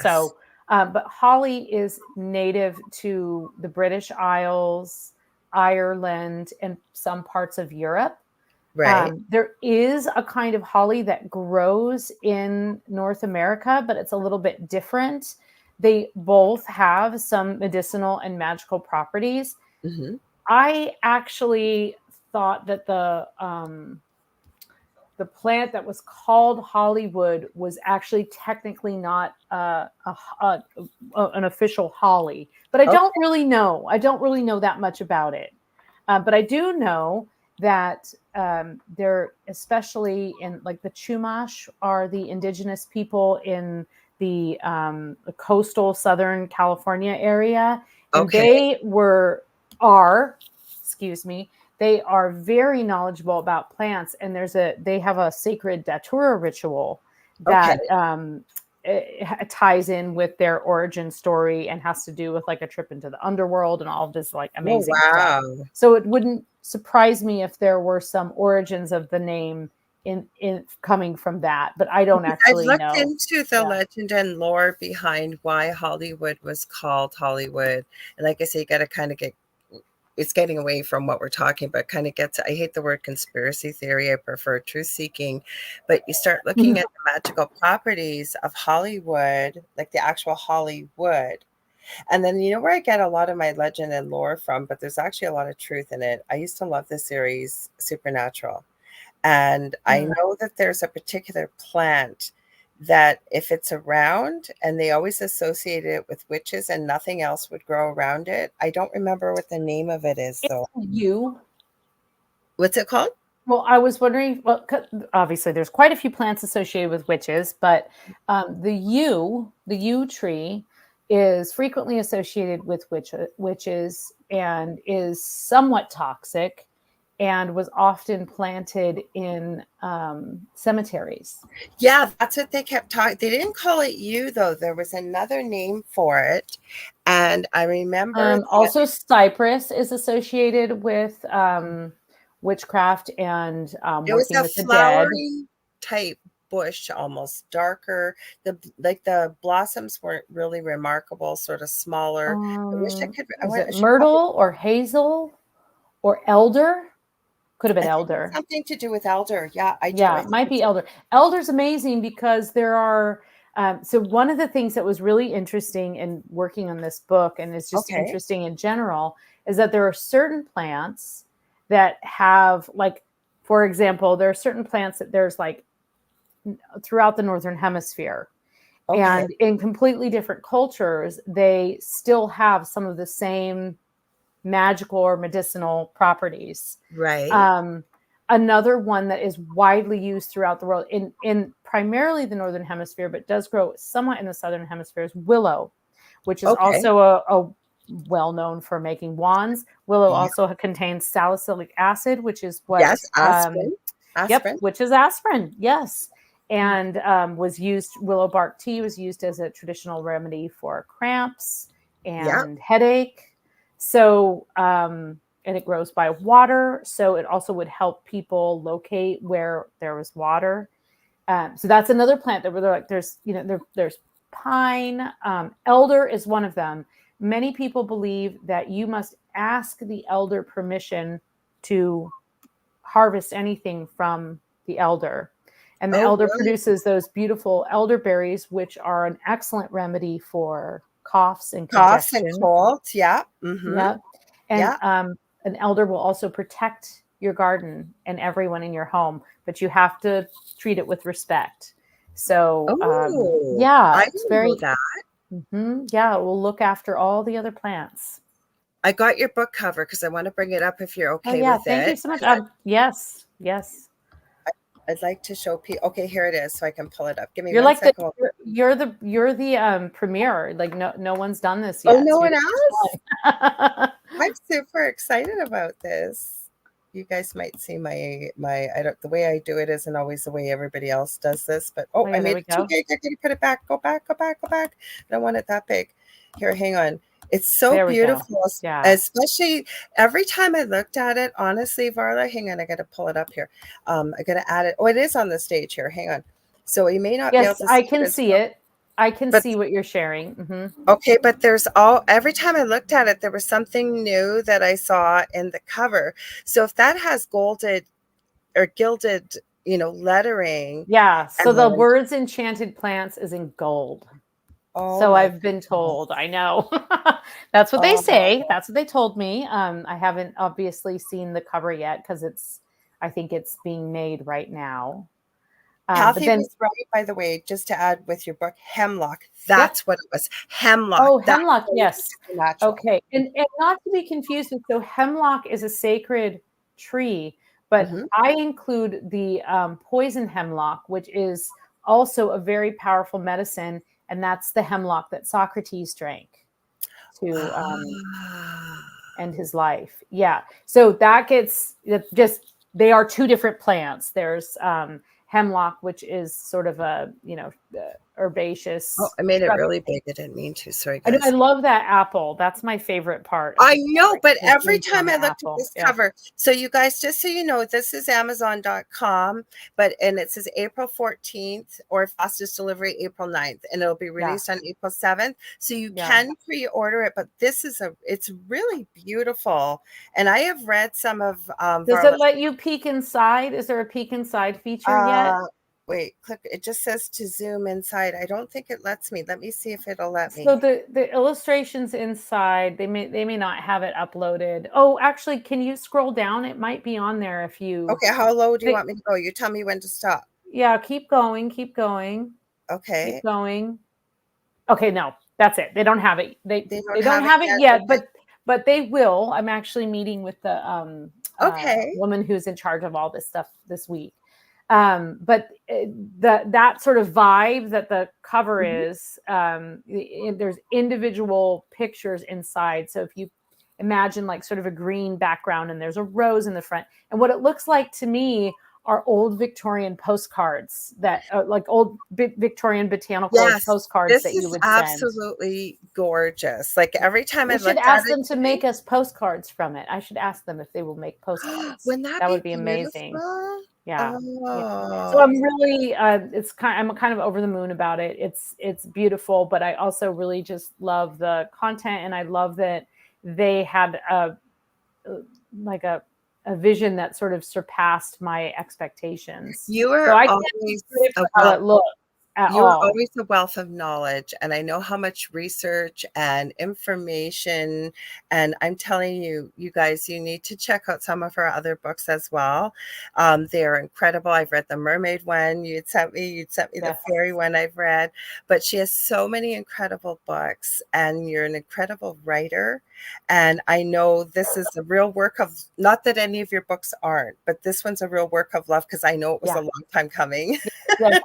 So, but holly is native to the British Isles, Ireland, and some parts of Europe. Right. There is a kind of holly that grows in North America, but it's a little bit different. They both have some medicinal and magical properties. Mm-hmm. I actually thought that the plant that was called Hollywood was actually technically not an official holly, but I don't really know. I don't really know that much about it. But I do know that they're, especially in like the Chumash, are the indigenous people in the coastal Southern California area. And they are very knowledgeable about plants, and they have a sacred datura ritual that it ties in with their origin story and has to do with like a trip into the underworld and all of this like amazing stuff. So it wouldn't surprise me if there were some origins of the name in coming from that, but I don't actually know. I've looked into the legend and lore behind why Hollywood was called Hollywood, and like I say, you got to kind of it's getting away from what we're talking about, kind of gets, I hate the word conspiracy theory. I prefer truth seeking, but you start looking at the magical properties of Hollywood, like the actual Hollywood. And then, where I get a lot of my legend and lore from, but there's actually a lot of truth in it. I used to love the series Supernatural. And I know that there's a particular plant that if it's around, and they always associated it with witches and nothing else would grow around it. I don't remember what the name of it is though. Yew. What's it called? Well, I was wondering, well, obviously there's quite a few plants associated with witches, but the yew tree is frequently associated with witches and is somewhat toxic and was often planted in cemeteries. Yeah, that's what they kept talking. They didn't call it yew though. There was another name for it. And I remember also cypress is associated with witchcraft and it was working a with the dead. flowery type bush, almost darker. The blossoms weren't really remarkable, sort of smaller. I wish I could. Is it myrtle or hazel or elder? Could have been elder. Something to do with elder. Yeah, I do. Yeah, it might be elder. Elder's amazing because there are. So one of the things that was really interesting in working on this book, and it's just interesting in general, is that there are certain plants that have, like, for example, there are certain plants that there's like throughout the Northern Hemisphere. And in completely different cultures, they still have some of the same magical or medicinal properties. Right. Another one that is widely used throughout the world in primarily the Northern Hemisphere, but does grow somewhat in the Southern Hemisphere, is willow, which is also a well known for making wands. Willow also contains salicylic acid, which is what aspirin. Which is aspirin. Yes. And was used, willow bark tea was used as a traditional remedy for cramps and headache. So, and it grows by water. So it also would help people locate where there was water. So that's another plant that we're like, there's pine. Elder is one of them. Many people believe that you must ask the elder permission to harvest anything from the elder. And the elder produces those beautiful elderberries, which are an excellent remedy for coughs and congestion. And colds. Yeah. Mm-hmm. Yeah. And an elder will also protect your garden and everyone in your home, but you have to treat it with respect. So, it's very. That. Yeah, it will look after all the other plants. I got your book cover because I want to bring it up if you're okay with it. Thank you so much. Yes. I'd like to show people. Okay, here it is, so I can pull it up. Give me. You're like second. You're the premier. Like no one's done this yet. Oh, no one else. I'm super excited about this. You guys might see my the way I do it isn't always the way everybody else does this, but I made it too big. I gotta put it back. Go back. I don't want it that big. Here, hang on. It's so beautiful, especially every time I looked at it. Honestly, Varla, hang on, I got to pull it up here. I got to add it. Oh, it is on the stage here. Hang on. So you may not be able to see I can see it. I can see what you're sharing. Mm-hmm. Okay, but every time I looked at it, there was something new that I saw in the cover. So if that has gilded, lettering. Yeah. So the words enchanted plants is in gold. So I've been told. I know. That's what they say. That's what they told me. I haven't obviously seen the cover yet because I think it's being made right now. Kathy was right, by the way, just to add with your book, hemlock. That's what it was. Hemlock. Oh, hemlock. Yes. Okay. And not to be confused with, so hemlock is a sacred tree, but I include the poison hemlock, which is also a very powerful medicine. And that's the hemlock that Socrates drank to end his life. Yeah. So they are two different plants. There's hemlock, which is sort of a, herbaceous. Oh, I made it really big. I didn't mean to. Sorry, guys. I love that apple. That's my favorite part. I know, but every time I looked at this cover, so you guys, just so you know, this is Amazon.com, and it says April 14th or fastest delivery April 9th, and it'll be released on April 7th. So you can pre-order it, but it's really beautiful. And I have read some of. Does it let you peek inside? Is there a peek inside feature yet? Wait, click. It just says to zoom inside. I don't think it lets me. Let me see if it'll let me. So the illustrations inside, they may not have it uploaded. Oh, actually, can you scroll down? It might be on there if you. Okay, how low do you want me to go? You tell me when to stop. Yeah, keep going. Okay. Keep going. Okay, no, that's it. They don't have it. They don't have it yet, but they will. I'm actually meeting with the woman who's in charge of all this stuff this week. But that sort of vibe that the cover is, there's individual pictures inside. So if you imagine like sort of a green background and there's a rose in the front, and what it looks like to me are old Victorian postcards that like old Victorian botanical postcards that you would send. This is absolutely gorgeous. Like every time I look at it. We should ask them to make us postcards from it. I should ask them if they will make postcards. Wouldn't that would be amazing. Yeah. Oh. Yeah. So I'm really, I'm kind of over the moon about it. It's beautiful, but I also really just love the content, and I love that they had a vision that sort of surpassed my expectations. You are always how it looks. You're always a wealth of knowledge, and I know how much research and information, and I'm telling you, you guys, you need to check out some of her other books as well. They are incredible. I've read the mermaid one you'd sent me the fairy one I've read, but she has so many incredible books, and you're an incredible writer. And I know this is a real work of, not that any of your books aren't, but this one's a real work of love, because I know it was a long time coming. Yes.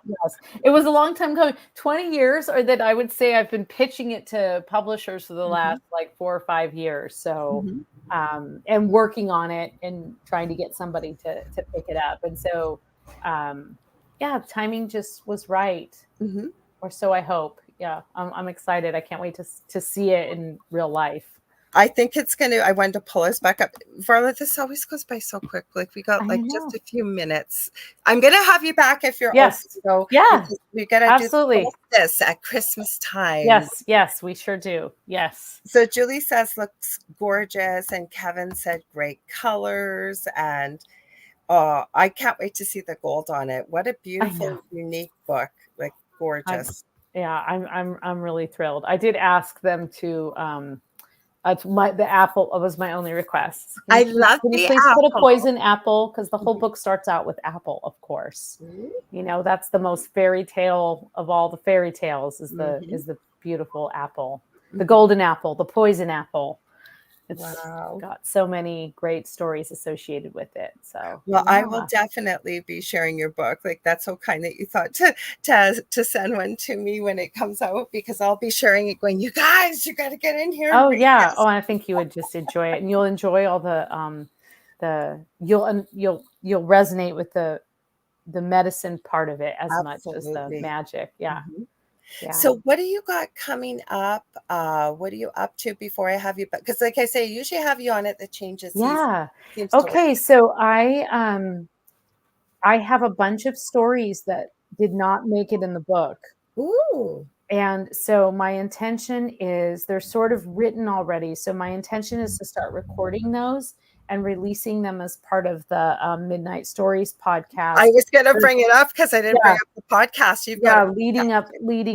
It was a long time coming, 20 years, or that I would say I've been pitching it to publishers for the last like 4 or 5 years. So, and working on it and trying to get somebody to pick it up. And so, timing just was right, or so I hope. Yeah, I'm excited. I can't wait to see it in real life. I think it's going to, I wanted to pull us back up. Varla, this always goes by so quick. Like we got like just a few minutes. I'm going to have you back if you're open. So we got to do this at Christmas time. Yes, we sure do. Yes. So Julie says, looks gorgeous. And Kevin said, great colors. And I can't wait to see the gold on it. What a beautiful, unique book. Like gorgeous. I'm really thrilled. I did ask them to, the apple was my only request. I love the apple. Can you please put a poison apple? Because the whole book starts out with apple, of course. You know, that's the most fairy tale of all the fairy tales is the beautiful apple, the golden apple, the poison apple. It's got so many great stories associated with it. So, I will definitely be sharing your book. Like that's so kind that you thought to send one to me when it comes out, because I'll be sharing it. Going, you guys, you got to get in here. Oh yeah. This. Oh, I think you would just enjoy it, and you'll enjoy all you'll resonate with the medicine part part of it as much as the magic. Yeah. Yeah. So what do you got coming up? What are you up to before I have you? Because like I say, I usually have you on it that changes. Yeah. Okay. So I have a bunch of stories that did not make it in the book. Ooh. And so my intention is they're sort of written already. So my intention is to start recording those and releasing them as part of the Midnight Stories podcast. I was going to bring it up because I didn't bring up the podcast. You've got leading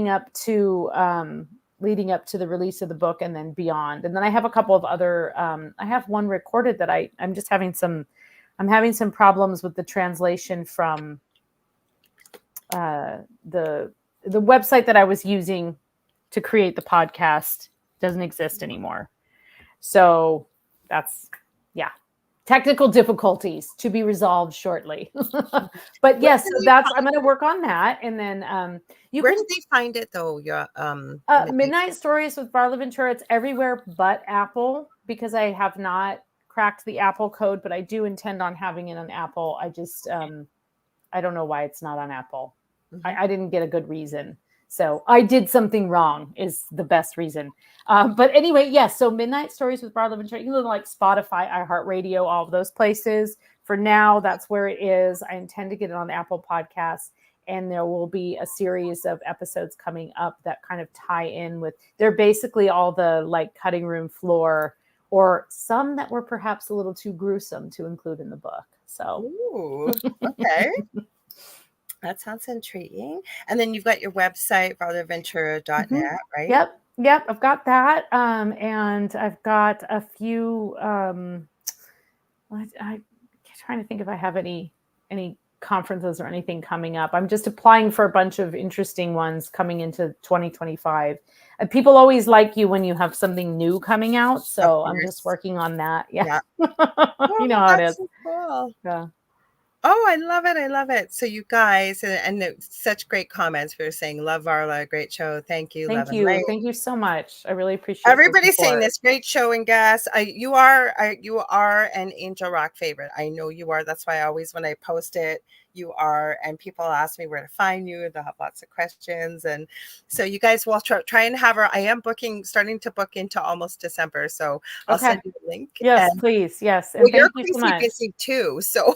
up to the release of the book and then beyond. And then I have a couple of other. I have one recorded that I'm just having some. I'm having some problems with the translation from the website that I was using to create the podcast doesn't exist anymore. So that's. Yeah. Technical difficulties to be resolved shortly. But yes, I'm going to work on that. And then where did they find it though? Your Midnight Stories with Varla Ventura. It's everywhere but Apple, because I have not cracked the Apple code, but I do intend on having it on Apple. I just I don't know why it's not on Apple. I didn't get a good reason. So I did something wrong is the best reason. But anyway, yes. So Midnight Stories with Varla Ventura, you know, like Spotify, iHeartRadio, all of those places. For now, that's where it is. I intend to get it on Apple Podcasts, and there will be a series of episodes coming up that kind of tie in with. They're basically all the like cutting room floor, or some that were perhaps a little too gruesome to include in the book. So, ooh, okay. That sounds intriguing. And then you've got your website, varlaventura.net, right? Yep. I've got that. And I've got a few, I'm trying to think if I have any conferences or anything coming up. I'm just applying for a bunch of interesting ones coming into 2025. And people always like you when you have something new coming out. So I'm just working on that. Yeah. You know how it is. So cool. Yeah. Oh, I love it. I love it. So you guys, and such great comments. We were saying, love Varla, great show. Thank you. Thank love you. and light. Thank you so much. I really appreciate Everybody's saying this, great show and guests. You are an Angel Rock favorite. I know you are. That's why I always, when I post it, you are. And people ask me where to find you. They'll have lots of questions. And so you guys will try and have her. I am starting to book into almost December. So I'll send you the link. Yes, please. Yes. And thank you so much. Busy too. So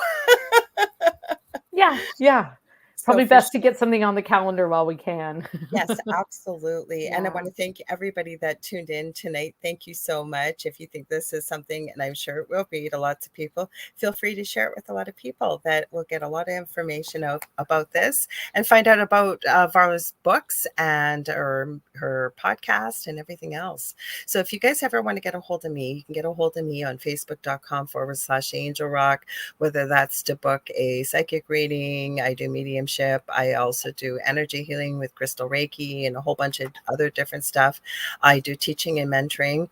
yeah. Probably best to get something on the calendar while we can. Yes, absolutely. Yeah. And I want to thank everybody that tuned in tonight. Thank you so much. If you think this is something, and I'm sure it will be to lots of people, feel free to share it with a lot of people that will get a lot of information out about this and find out about Varla's books and her podcast and everything else. So if you guys ever want to get a hold of me, you can get a hold of me on facebook.com/Angel Rock, whether that's to book a psychic reading. I do mediumship. I also do energy healing with crystal Reiki and a whole bunch of other different stuff. I do teaching and mentoring.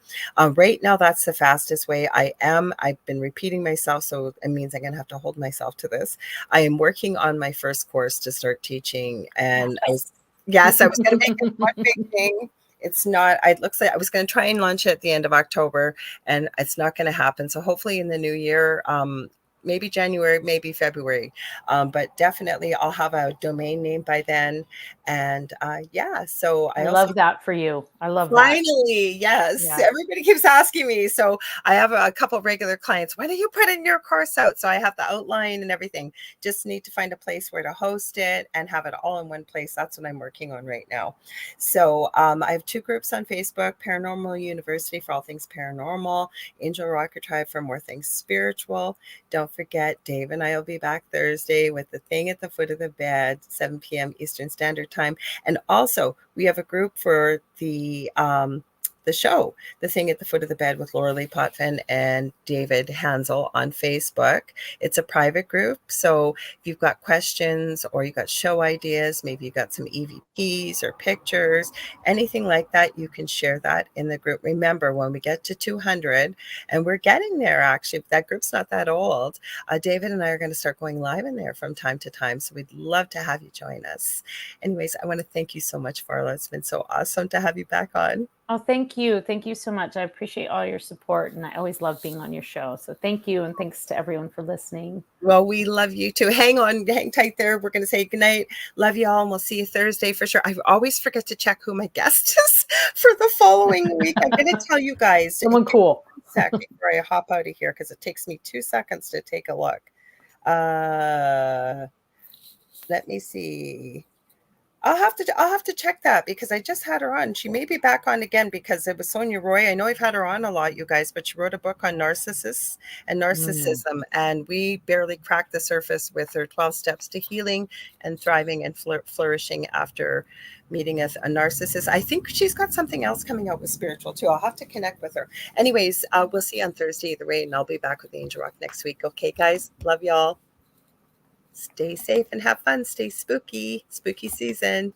Right now, that's the fastest way. I've been repeating myself, so it means I'm going to have to hold myself to this. I am working on my first course to start teaching. And I was going to make it one big thing. It's not, it looks like I was going to try and launch it at the end of October, and it's not going to happen. So hopefully in the new year, maybe January, maybe February, but definitely I'll have a domain name by then. And so I love that for you. I love that. Finally, yes. Yeah. Everybody keeps asking me. So I have a couple of regular clients. When are you putting your course out? So I have the outline and everything. Just need to find a place where to host it and have it all in one place. That's what I'm working on right now. So I have 2 groups on Facebook: Paranormal University for all things paranormal, Angel Rocker Tribe for more things spiritual. Don't forget, Dave and I will be back Thursday with the thing at the foot of the bed, 7 p.m. Eastern Standard Time. And also, we have a group for the show, The Thing at the Foot of the Bed with Lorilei Potvin and David Hansel on Facebook. It's a private group. So if you've got questions or you've got show ideas, maybe you've got some EVPs or pictures, anything like that, you can share that in the group. Remember, when we get to 200, and we're getting there, actually, that group's not that old, David and I are going to start going live in there from time to time. So we'd love to have you join us. Anyways, I want to thank you so much, Varla. It's been so awesome to have you back on. Oh, thank you. Thank you so much. I appreciate all your support, and I always love being on your show. So thank you, and thanks to everyone for listening. Well, we love you too. Hang tight there. We're going to say goodnight. Love you all, and we'll see you Thursday for sure. I always forget to check who my guest is for the following week. I'm going to tell you guys. Someone cool. Second before I hop out of here, because it takes me 2 seconds to take a look. Let me see. I'll have to check that, because I just had her on. She may be back on again, because it was Sonia Roy. I know I've had her on a lot, you guys, but she wrote a book on narcissists and narcissism. And we barely cracked the surface with her 12 steps to healing and thriving and flourishing after meeting a narcissist. I think she's got something else coming out with spiritual too. I'll have to connect with her. Anyways, we'll see you on Thursday either way, and I'll be back with Angel Rock next week. Okay, guys, love y'all. Stay safe and have fun. Stay spooky. Spooky season.